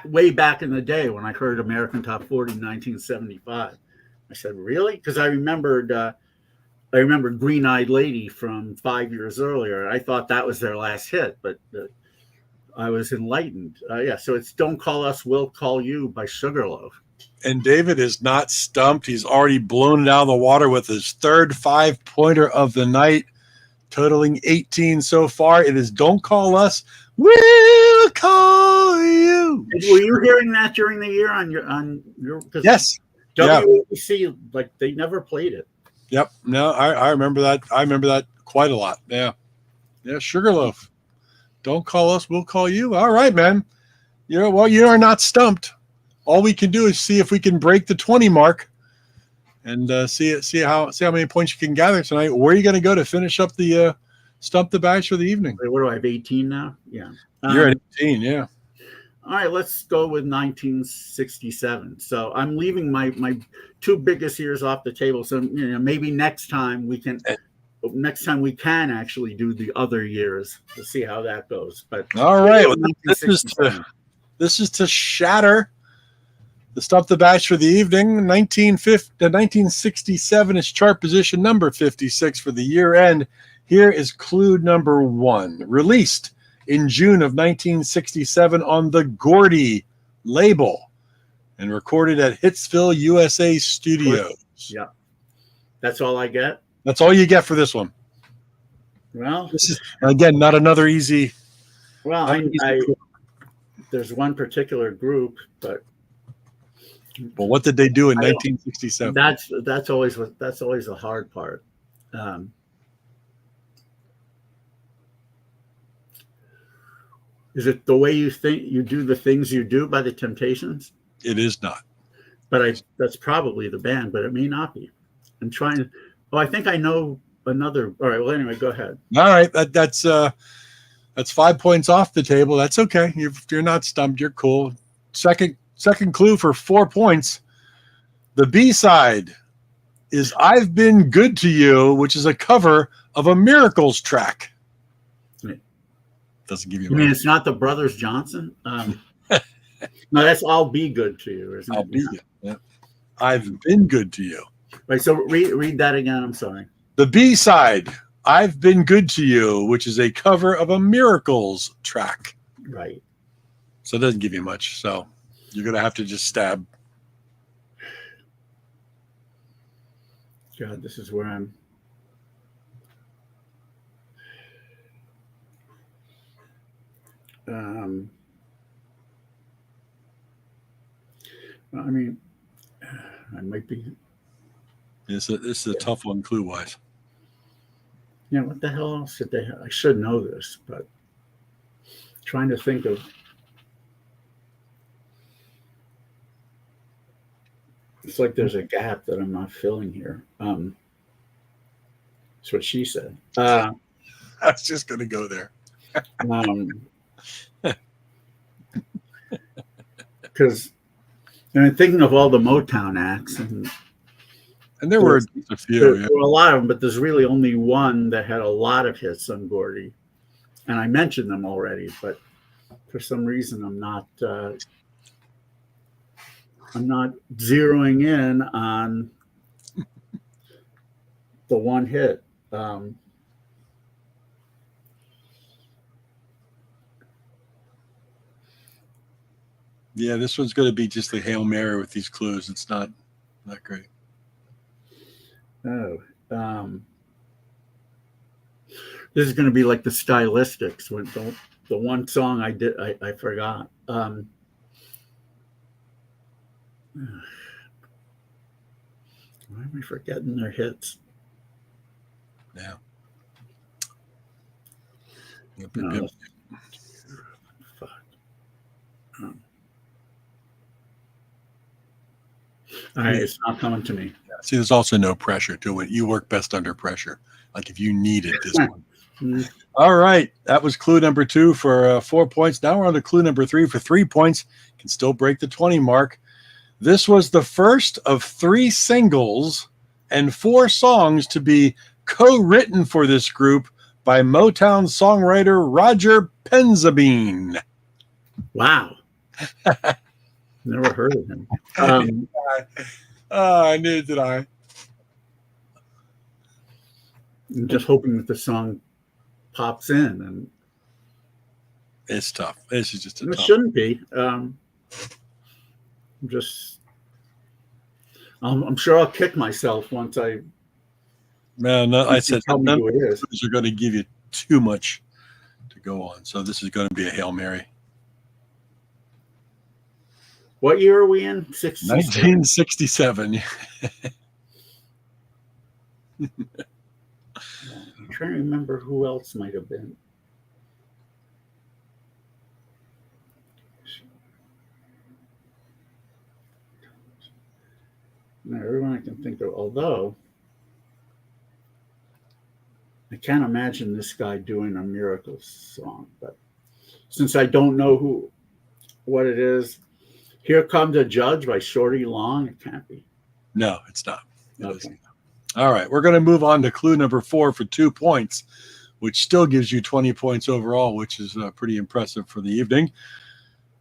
way back in the day when I heard American Top 40 in 1975. I said, really? Because I remembered Green Eyed Lady from 5 years earlier. I thought that was their last hit, but I was enlightened. So it's Don't Call Us, We'll Call You by Sugarloaf. And David is not stumped. He's already blown it out of the water with his third 5-pointer of the night, totaling 18 so far. It is Don't Call Us, We'll Call You. Were you hearing that during the year on your? Yes. WABC, like they never played it. Yep. No, I remember that. I remember that quite a lot. Yeah. Yeah. Sugarloaf. Don't Call Us, We'll Call You. All right, man. You are not stumped. All we can do is see if we can break the 20 mark and see how many points you can gather tonight. Where are you going to go to finish up the Stump the Bash for the evening? What do I have, 18 now? Yeah. You're at 18, yeah. All right, let's go with 1967. So I'm leaving my 2 biggest years off the table. So maybe next time we can actually do the other years to see how that goes. But all right, well, this is to shatter the Stump the Bash for the evening. 1967 is chart position number 56 for the year end. Here is clue number 1. Released in June of 1967 on the Gordy label. and recorded at Hitsville, USA Studios. Yeah. That's all I get. That's all you get for this one. Well, This is, again, not another easy. well, not an easy clue. there's one particular group, but Well, what did they do in I don't- 1967? that's always the hard part. Is it the way you think you do the things you do by the Temptations? It is not. But that's probably the band, but it may not be. I'm trying. Oh, I think I know another. All right. Well, anyway, go ahead. All right, that's 5 points off the table. That's okay. You're not stumped. You're cool. Second clue for 4 points. The B-side is "I've Been Good to You," which is a cover of a Miracles track. Doesn't give you. You mean it's not the Brothers Johnson? No, that's "I'll Be Good to You," isn't it? I'll be good. Yeah. I've been good to you. Right. So read that again. I'm sorry. The B-side, "I've Been Good to You," which is a cover of a Miracles track. Right. So it doesn't give you much. So you're going to have to just stab. God, this is where I'm. I mean, I might be. This is a tough one clue-wise. Yeah, what the hell else did they have? I should know this, but trying to think of. It's like there's a gap that I'm not filling here. That's what she said. I was just going to go there. Because I'm thinking of all the Motown acts, and And there were a few. there Yeah. were a lot of them, but there's really only one that had a lot of hits on Gordy, and I mentioned them already, but for some reason I'm not zeroing in on the one hit. Yeah, this one's going to be just a Hail Mary with these clues. It's not great. Oh, this is going to be like the Stylistics. When the one song I forgot. Why am I forgetting their hits? Yeah. No, fuck. All right, it's not coming to me. See, there's also no pressure to it. You work best under pressure. Like if you needed this one. Mm. All right. That was clue number 2 for 4 points. Now we're on to clue number 3 for 3 points. Can still break the 20 mark. This was the first of 3 singles and 4 songs to be co-written for this group by Motown songwriter Roger Penzabene. Wow. Never heard of him. Neither did I. I'm just hoping that the song pops in, and It's tough. This is just a it tough. shouldn't be. I'm sure I'll kick myself once I. No, I said tell me none who of it is. these are going to give you too much to go on. So this is going to be a Hail Mary. What year are we in? 67. 1967. I'm trying to remember who else might have been. Not everyone I can think of, although I can't imagine this guy doing a Miracles song, but since I don't know what it is, Here Comes a Judge by Shorty Long, it can't be. No, it's not. It Okay. isn't. All right, we're going to move on to clue number 4 for 2 points, which still gives you 20 points overall, which is pretty impressive for the evening.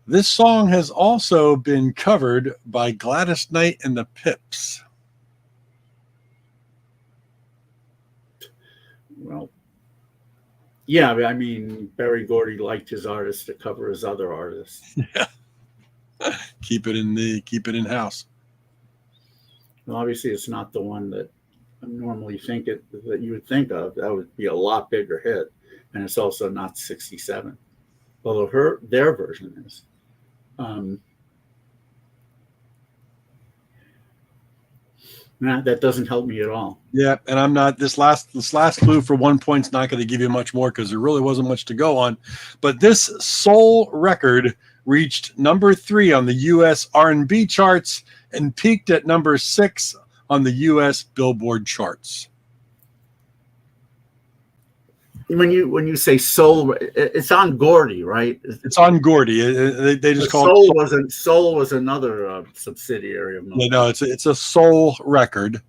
This song has also been covered by Gladys Knight and the Pips. Well, yeah, I mean, Berry Gordy liked his artists to cover his other artists. Yeah. Keep it in house. Well, obviously, it's not the one that I normally that you would think of. That would be a lot bigger hit, and it's also not 67. Although their version is. That doesn't help me at all. Yeah, and I'm not this last clue for 1 point's not going to give you much more because there really wasn't much to go on. But this soul record reached number 3 on the U.S. R&B charts and peaked at number 6 on the U.S. Billboard charts. When you say soul, it's on Gordy, right? It's on Gordy. They just call it Soul was another subsidiary of Motown. No, it's a soul record,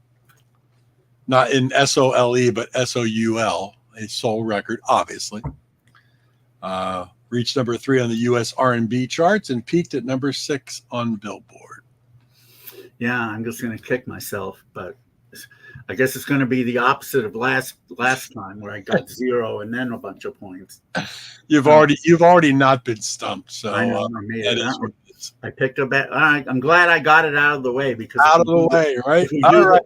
not in SOLE, but SOUL, a soul record, obviously. Reached number 3 on the U.S. R&B charts and peaked at number 6 on Billboard. Yeah, I'm just going to kick myself, but I guess it's going to be the opposite of last time where I got 0 and then a bunch of points. You've already not been stumped, so I know I picked a bet. I'm glad I got it out of the way because right? All right.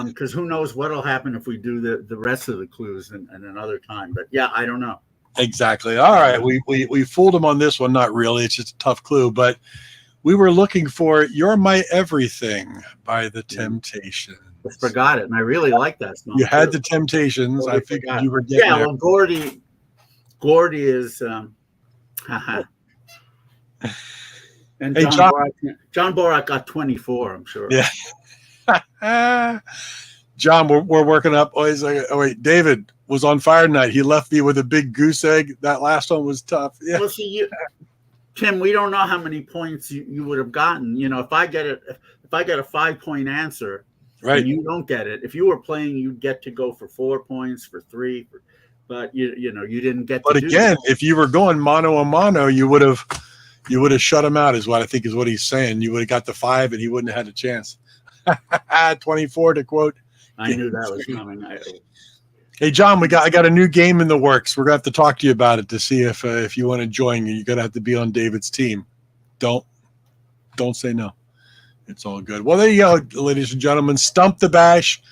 Because who knows what'll happen if we do the rest of the clues in another time. But yeah, I don't know. Exactly. All right, we fooled him on this one. Not really. It's just a tough clue, but we were looking for "You're My Everything" by the Temptations. I forgot it, and I really like that song. You had the Temptations. I figured you were getting there. Well, Gordy is and hey, John Borak got 24, I'm sure. Yeah. John, we're working up. Oh, he's like, oh wait, David was on fire tonight. He left me with a big goose egg. That last one was tough. Yeah. Well, see, Tim, we don't know how many points you would have gotten. You know, if I get a 5-point answer, right, and you don't get it. If you were playing, you'd get to go for 4 points, for 3, but you didn't get. But again, if you were going mano a mano, you would have shut him out. Is what he's saying. You would have got the 5, and he wouldn't have had a chance. 24 to quote. I knew that was coming. Hey, John, I got a new game in the works. We're gonna have to talk to you about it to see if you want to join. You're gonna have to be on David's team. Don't say no. It's all good. Well, there you go, ladies and gentlemen. Stump the Bash.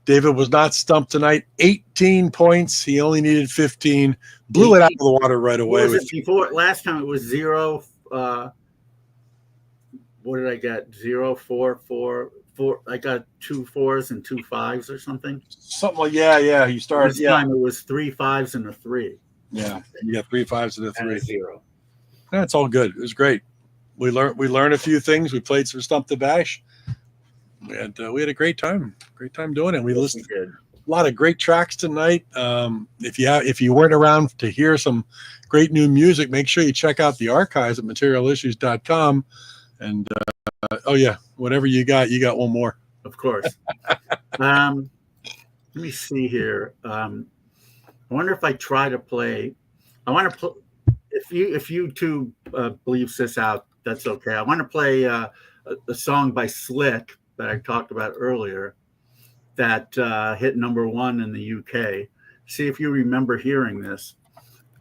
David was not stumped tonight. 18 points. He only needed 15. Blew it out of the water right away. Before last time it was 0. What did I get? 0, 4, 4, 4. I got 2 4s and 2 5s or something. Something like yeah. You started. This time it was 3 5s and a 3. Yeah, you got 3 5s and a 3. And a 0. That's all good. It was great. We learned a few things. We played some Stump the Bash, and we had a great time. Great time doing it. We listened to a lot of great tracks tonight. If you weren't around to hear some great new music, make sure you check out the archives at materialissues.com. And whatever you got one more. Of course. Let me see here. I wonder if I try to play. I want to play. If YouTube bleeps this out, that's okay. I want to play a song by Slick that I talked about earlier that hit number 1 in the UK. See if you remember hearing this.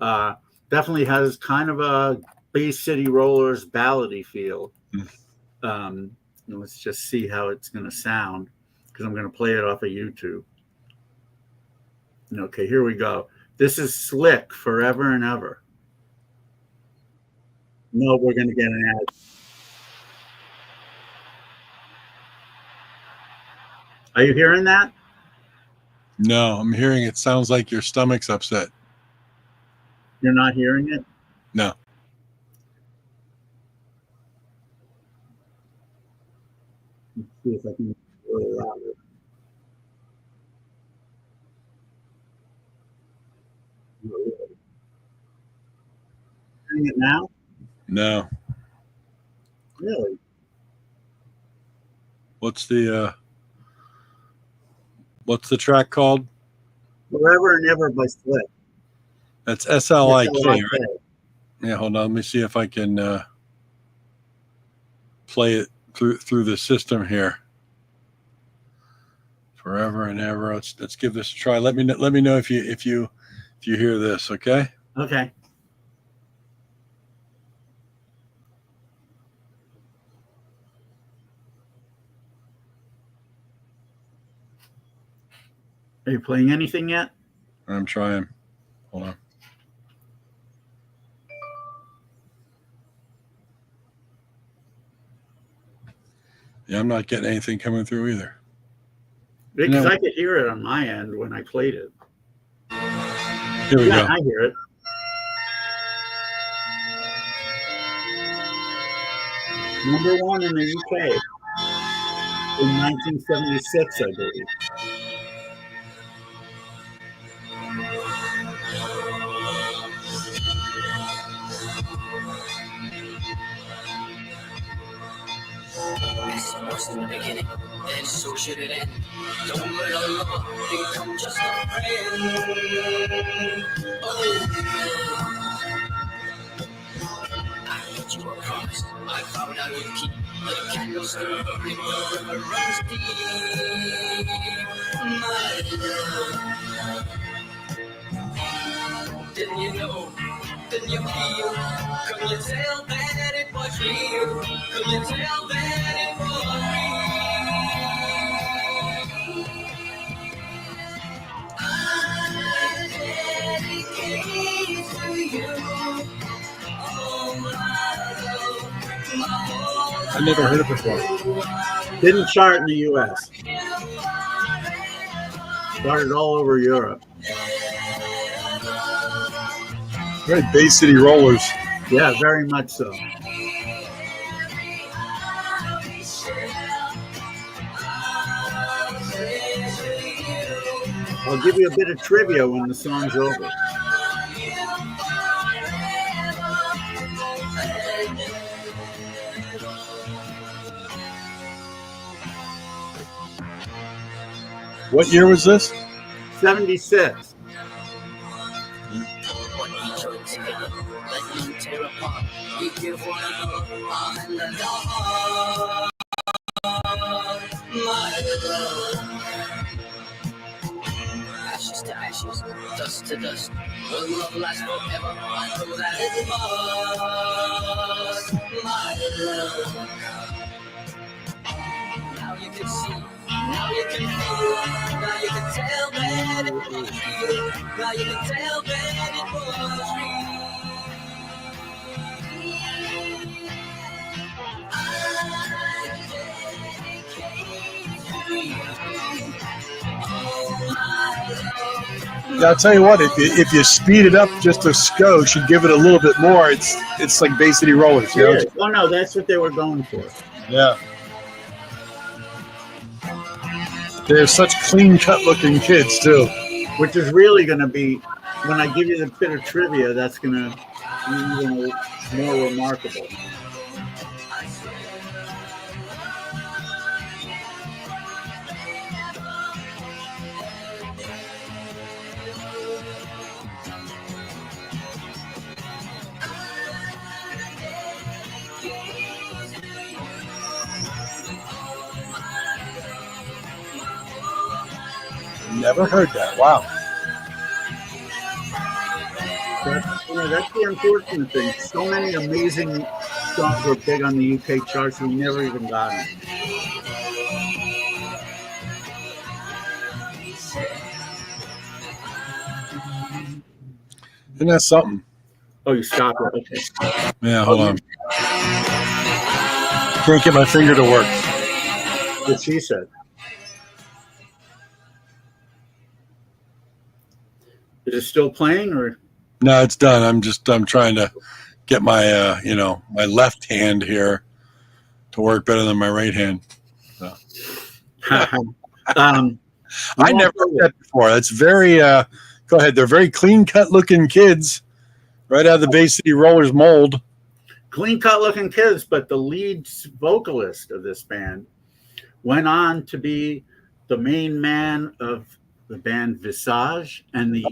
Definitely has kind of a Bay City Rollers ballady feel. Let's just see how it's going to sound because I'm going to play it off of YouTube. Okay, here we go. This is Slick, Forever and Ever. No, we're going to get an ad. Are you hearing that? No, I'm hearing it. Sounds like your stomach's upset. You're not hearing it? No. Let's see if I can make it a little louder. Hearing it now? No. Really? What's the track called? Forever and Ever by Slick. That's SLIK, right? Yeah, hold on. Let me see if I can play it through the system here. Forever and Ever. Let's give this a try. Let me know if you hear this, okay? Okay. Are you playing anything yet? I'm trying. Hold on. Yeah, I'm not getting anything coming through either. Because No. I could hear it on my end when I played it. Here we Yeah, go. I hear it. #1 in the UK in 1976, I believe. This was in the beginning, and so should it end. Don't let a lover become just a friend. Oh, I made you a promise. I vowed I would keep the candle still burning, the river runs deep. My love. Didn't you know? Didn't you feel? Couldn't you tell that it was real? Couldn't you tell that it was real? I dedicate to you all my love, my whole I never heard it before. Didn't chart in the US. Started all over Europe. Very Bay City Rollers. Yeah, very much so. I'll give you a bit of trivia when the song's over. What year was this? 76. What we join together, let them tear apart. We give one another our hand and our heart. My love. Ashes to ashes, dust to dust. Will love last forever? I know that it must. My love. Now you can see, now you can feel, now you can tell that it was real. Now you can tell that it was real. I dedicate to you all my love. Yeah, I'll tell you what. If you speed it up just a skosh and give it a little bit more, it's like Bay City Rollers. You know? Yeah. Oh no, that's what they were going for. Yeah. They're such clean-cut looking kids too. Which is really going to be, when I give you the bit of trivia, that's going to be even more remarkable. Never heard that. Wow. That's the unfortunate thing. So many amazing songs were big on the UK charts, we never even got them. Isn't that something? Oh, you stopped it. Okay. Yeah, hold on. Can't get my finger to work. What she said. Is it still playing or? No, it's done. I'm trying to get my my left hand here to work better than my right hand. So. I never heard that before. That's very go ahead. They're very clean cut looking kids right out of the Bay City Rollers mold. Clean cut looking kids, but the lead vocalist of this band went on to be the main man of the band Visage and the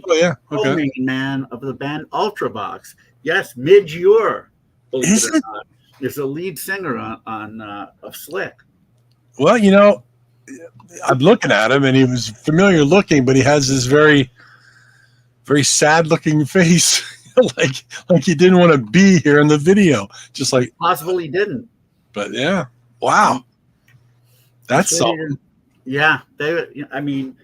main man of the band Ultravox. Yes, Midge Ure, believe it or not, is the lead singer on of Slick. Well, I'm looking at him and he was familiar looking, but he has this very, very sad looking face. like he didn't want to be here in the video. Just like possible he didn't. But yeah. Wow. That's something. Yeah. I mean,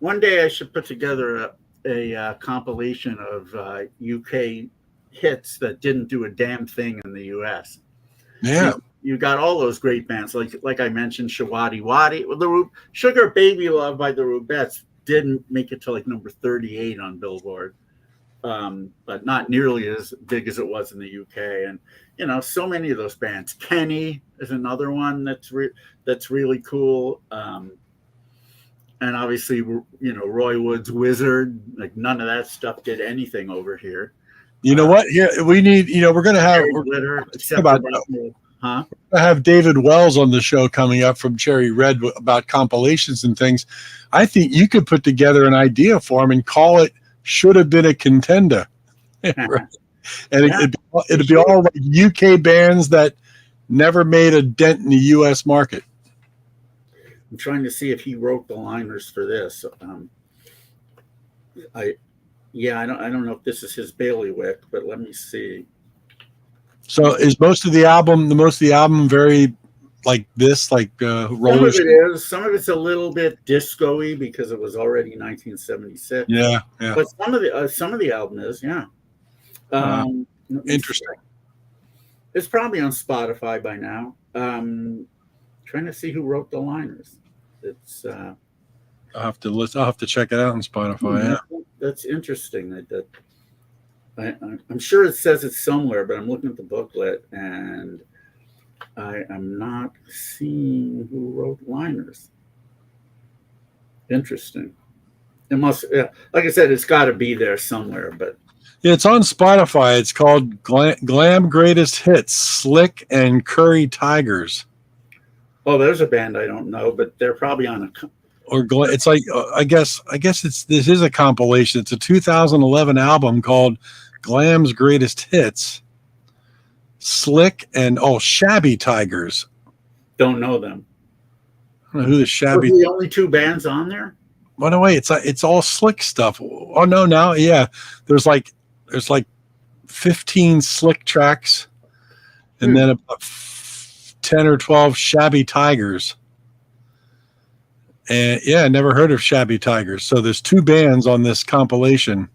One day I should put together a compilation of UK hits that didn't do a damn thing in the US. Yeah. You got all those great bands, like I mentioned, Shawadi Wadi. Sugar Baby Love by the Rubettes didn't make it to like number 38 on Billboard, but not nearly as big as it was in the UK. And so many of those bands. Kenny is another one that's really cool. And obviously, Roy Wood's Wizard. Like none of that stuff did anything over here. You know what? Here we need. We're going to have. I have David Wells on the show coming up from Cherry Red about compilations and things. I think you could put together an idea for him and call it "Should Have Been a Contender," and it'd be all like UK bands that never made a dent in the US market. I'm trying to see if he wrote the liners for this. I don't know if this is his bailiwick, but let me see. So is most of the album very like this, like roller? Some of it is. Some of it's a little bit disco-y because it was already 1976. Yeah. But some of the album is, yeah. Interesting. It's probably on Spotify by now. Trying to see who wrote the liners. It's I'll have to check it out on Spotify. Yeah. That's interesting. I'm sure it says it somewhere, but I'm looking at the booklet and I'm not seeing who wrote liners. Interesting. It must, like I said, it's got to be there somewhere. But yeah, it's on Spotify. It's called Glam Greatest Hits: Slick and Curry Tigers. Oh, there's a band I don't know, but they're probably on a. It's like I guess this is a compilation. It's a 2011 album called Glam's Greatest Hits, Slick and Shabby Tigers. Don't know them. I don't know who the Shabby. Are the only two bands on there? By the way, it's all Slick stuff. Oh no, now yeah, there's like 15 Slick tracks, and then about 10 or 12 Shabby Tigers. And yeah, I never heard of Shabby Tigers. So there's two bands on this compilation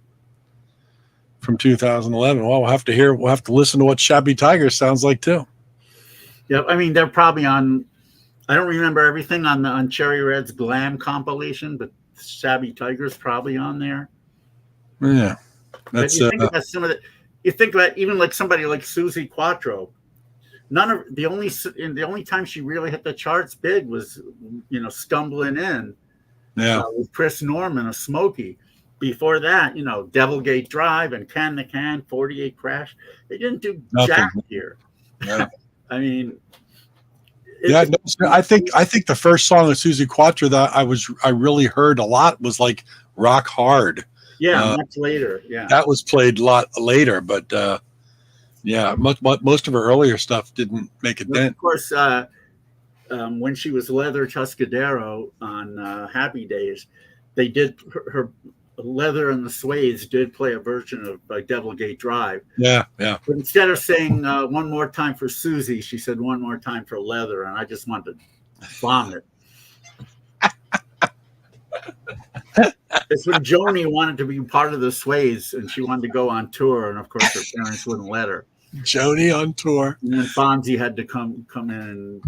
from 2011. Well, we'll have to listen to what Shabby Tigers sounds like too. Yeah, I mean they're probably on. I don't remember everything on Cherry Red's Glam compilation, but Shabby Tigers probably on there. Yeah, that's. You think about some of the. You think about even like somebody like Susie Quattro. The only time she really hit the charts big was, stumbling in. Yeah. With Chris Norman of Smokey. Before that, Devilgate Drive and Can the Can, 48 Crash. They didn't do jack here. Yeah. I mean. I think the first song of Susie Quattro that I really heard a lot was like Rock Hard. Yeah, much later. Yeah. That was played a lot later, but yeah, most of her earlier stuff didn't make a dent. Of course, when she was Leather Tuscadero on Happy Days, they did her Leather and the Suedes did play a version of Devilgate Drive. Yeah. But instead of saying one more time for Susie, she said one more time for Leather, and I just wanted to vomit. It's when Joni wanted to be part of the Suedes, and she wanted to go on tour, and of course her parents wouldn't let her. Joni on tour, and then Fonzie had to come in and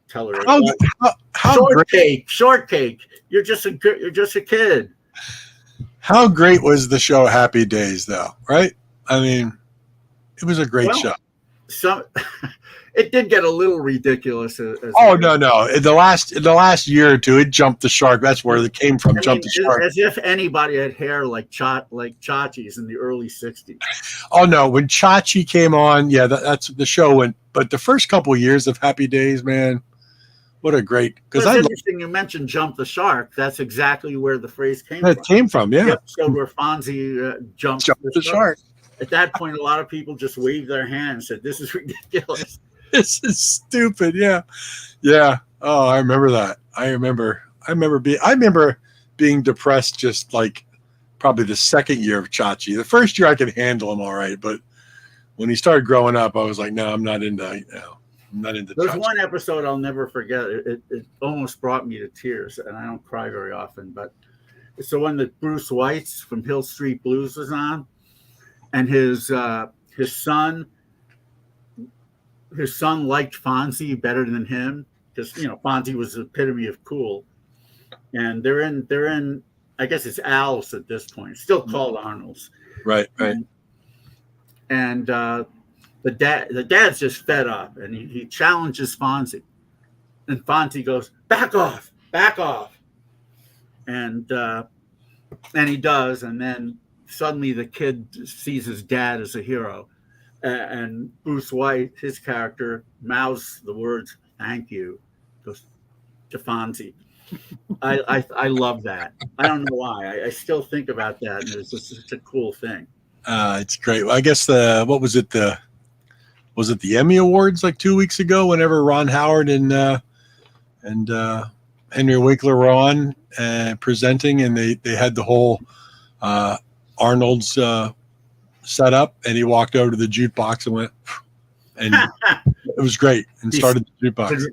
tell her. How shortcake! You're just a kid. How great was the show Happy Days, though? Right? I mean, it was a great show. It did get a little ridiculous. No! In the last year or two, it jumped the shark. That's where it came from. Jumped the shark. As if anybody had hair like Chachi's in the early '60s. Oh no! When Chachi came on, yeah, that's the show went. But the first couple of years of Happy Days, man, what a great. Because it's interesting you mentioned "jump the shark." That's exactly where the phrase came from. It came from, yeah. The episode where Fonzie jumped the shark. At that point, a lot of people just waved their hands, said, "This is ridiculous." This is stupid. Yeah. Oh, I remember that. I remember being depressed just like probably the second year of Chachi. The first year I could handle him all right, but when he started growing up, I was like, no, I'm not into. I'm not into. There's Chachi. one episode I'll never forget. It almost brought me to tears, and I don't cry very often, but the one that Bruce White's from Hill Street Blues was on, and his son liked Fonzie better than him because Fonzie was the epitome of cool, and they're in I guess it's Al's at this point, still called Arnold's. Right. And the dad's just fed up, and he challenges Fonzie, and Fonzie goes, back off, and he does, and then suddenly the kid sees his dad as a hero, and Bruce White, his character, mouths the words "thank you" to Fonzie. I love that. I don't know why. I still think about that, and it's just such a cool thing. It's great. Well, I guess what was it? Was it the Emmy Awards like 2 weeks ago? Whenever Ron Howard and Henry Winkler were on presenting, and they had the whole Arnold's set up, and he walked over to the jukebox and went, and it was great, and started the jukebox.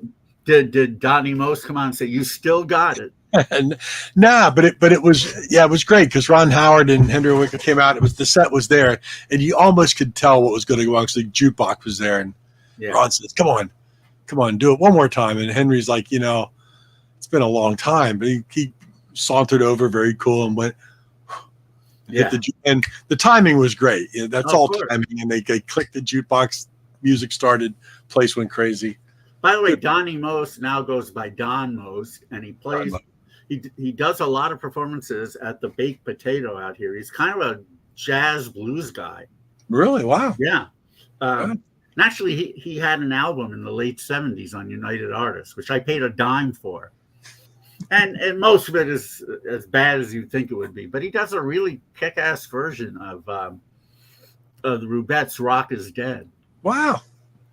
Did Donnie Most come on and say, "You still got it"? Nah, but it was great because Ron Howard and Henry Winkler came out. The set was there, and you almost could tell what was going to go on because the jukebox was there. And Ron says, "Come on, do it one more time." And Henry's like, it's been a long time, but he sauntered over, very cool, and went. And the timing was great. That's all timing. And they clicked the jukebox, music started, place went crazy. By the way, Donnie Most now goes by Don Most, and he plays. He does a lot of performances at the Baked Potato out here. He's kind of a jazz blues guy. Really? Wow. Yeah. And actually, he had an album in the late 70s on United Artists, which I paid a dime for. And most of it is as bad as you'd think it would be. But he does a really kick-ass version of the Rubettes' Rock is Dead. Wow.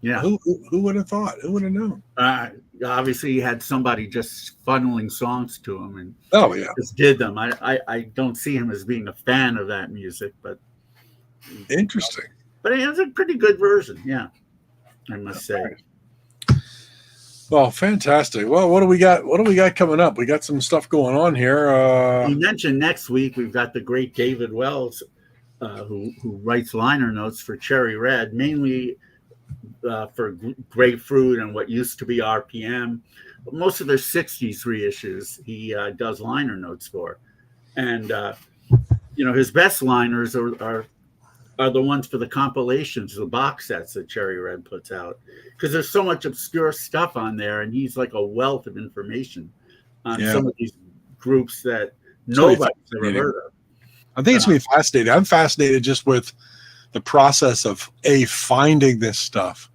Yeah. Who would have thought? Who would have known? Obviously, he had somebody just funneling songs to him and just did them. I don't see him as being a fan of that music, but interesting. But it has a pretty good version, yeah, I must say. Well, fantastic. Well, what do we got? What do we got coming up? We got some stuff going on here. You mentioned next week we've got the great David Wells, who writes liner notes for Cherry Red, mainly for Grapefruit and what used to be RPM. But most of their 60s reissues he does liner notes for. And, his best liners are the ones for the compilations, the box sets that Cherry Red puts out. Because there's so much obscure stuff on there, and he's like a wealth of information on some of these groups that nobody's ever heard of. I think it's going to be fascinating. I'm fascinated just with the process of A, finding this stuff,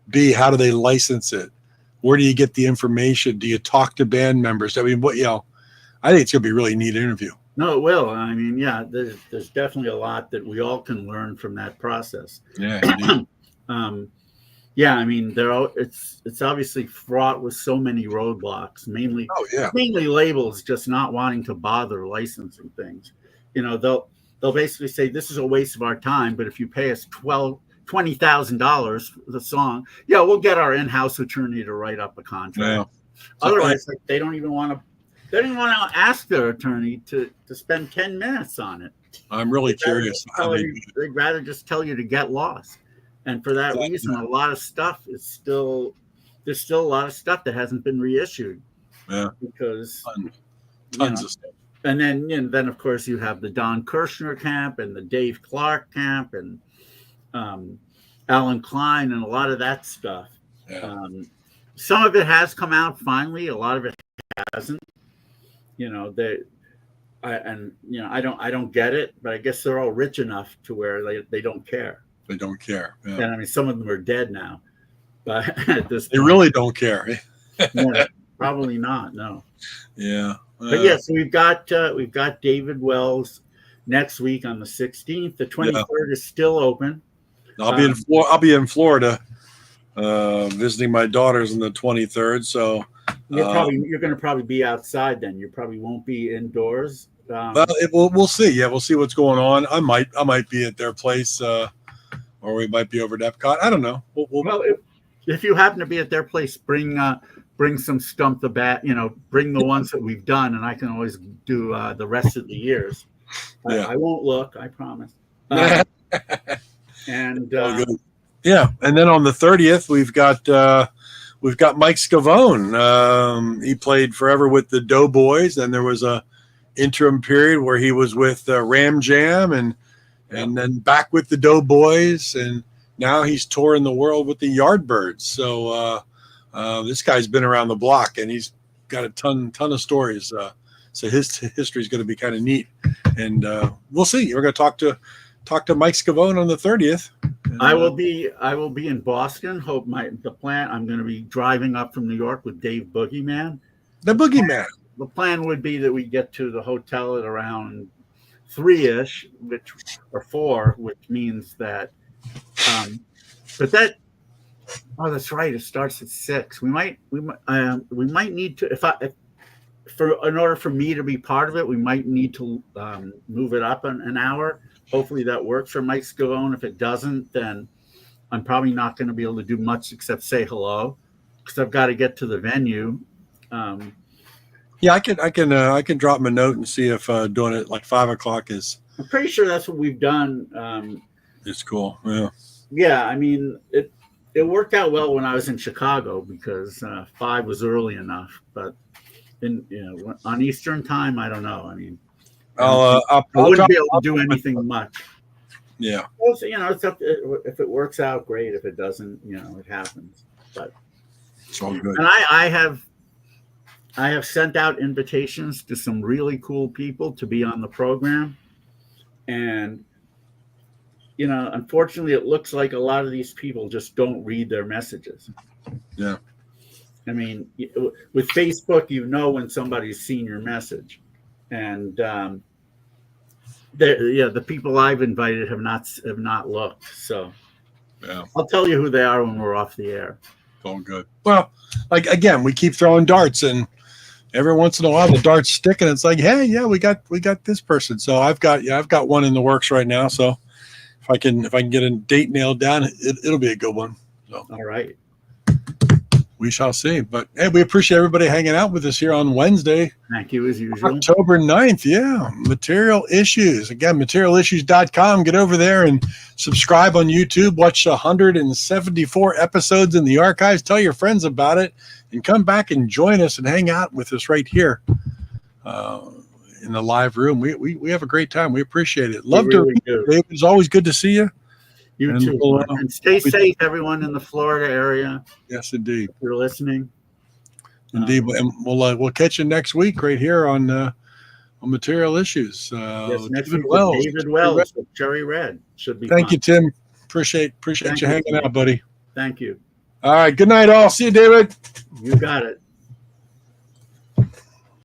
B, how do they license it? Where do you get the information? Do you talk to band members? I mean, I think it's going to be a really neat interview. No, it will. I mean, there's definitely a lot that we all can learn from that process. Yeah. I mean, it's obviously fraught with so many roadblocks, mainly labels just not wanting to bother licensing things. They'll basically say this is a waste of our time, but if you pay us $20,000 for the song, we'll get our in-house attorney to write up a contract. Otherwise, they don't even want to ask their attorney to spend 10 minutes on it. I'm really curious. They'd rather just tell you to get lost. And for that reason, a lot of stuff there's still a lot of stuff that hasn't been reissued. Yeah. Because tons of stuff. And then of course you have the Don Kirshner camp and the Dave Clark camp and Alan Klein and a lot of that stuff. Yeah. Some of it has come out finally. A lot of it hasn't. I don't get it, but I guess they're all rich enough to where they don't care. They don't care. Yeah. And I mean, some of them are dead now, but at this they really don't care. Probably not. No. Yeah. But so we've got David Wells next week on the 16th. The 23rd is still open. I'll be in Florida visiting my daughters on the 23rd. So you're going to probably be outside then. You probably won't be indoors. We'll see. Yeah, we'll see what's going on. I might be at their place, or we might be over at Epcot. I don't know. Well, if you happen to be at their place, bring bring some Stump the Bash, bring the ones that we've done, and I can always do the rest of the years. Yeah. I won't look, I promise. And yeah, and then on the 30th, we've got Mike Scavone. He played forever with the Doughboys, and there was a interim period where he was with Ram Jam, and then back with the Doughboys, and now he's touring the world with the Yardbirds. So this guy's been around the block, and he's got a ton of stories. So his history is going to be kind of neat, and we'll see. We're going to talk to Mike Scavone on the 30th. And, I will be in Boston. I'm going to be driving up from New York with Dave Boogeyman. The Boogeyman. The plan would be that we get to the hotel at around 3-ish, or 4, which means that. But that. Oh, that's right. It starts at 6. We might need to in order for me to be part of it, we might need to move it up an hour. Hopefully that works for Mike Scavone. If it doesn't, then I'm probably not going to be able to do much except say hello, because I've got to get to the venue. Yeah, I can drop him a note and see if doing it like 5 o'clock is. I'm pretty sure that's what we've done. It's cool. Yeah. Yeah, I mean it worked out well when I was in Chicago because 5 was early enough, but on Eastern time, I don't know. I mean, I wouldn't be able to do anything much. Yeah. Well, it's up if it works out, great. If it doesn't, it happens. But it's all good. And I have sent out invitations to some really cool people to be on the program, and unfortunately, it looks like a lot of these people just don't read their messages. Yeah. I mean, with Facebook, when somebody's seen your message, and the people I've invited have not looked. So, yeah, I'll tell you who they are when we're off the air. It's all good. Well, like again, we keep throwing darts, and every once in a while the darts stick, and it's like, hey, yeah, we got this person. So I've got one in the works right now. So if I can get a date nailed down, it'll be a good one. So all right. We shall see. But hey, we appreciate everybody hanging out with us here on Wednesday. Thank you, as usual. October 9th. Yeah. Material Issues. Again, materialissues.com. Get over there and subscribe on YouTube. Watch 174 episodes in the archives. Tell your friends about it. And come back and join us and hang out with us right here in the live room. We have a great time. We appreciate it. Love to read you, David. It's always good to see you. You too. And stay safe, everyone in the Florida area. Yes, indeed. If you're listening. Indeed. And we'll catch you next week right here on Material Issues. Yes, next week with David Wells with Cherry Red. Should be Thank fun. you, Tim. Appreciate you hanging out, buddy. Thank you. All right. Good night, all. See you, David. You got it.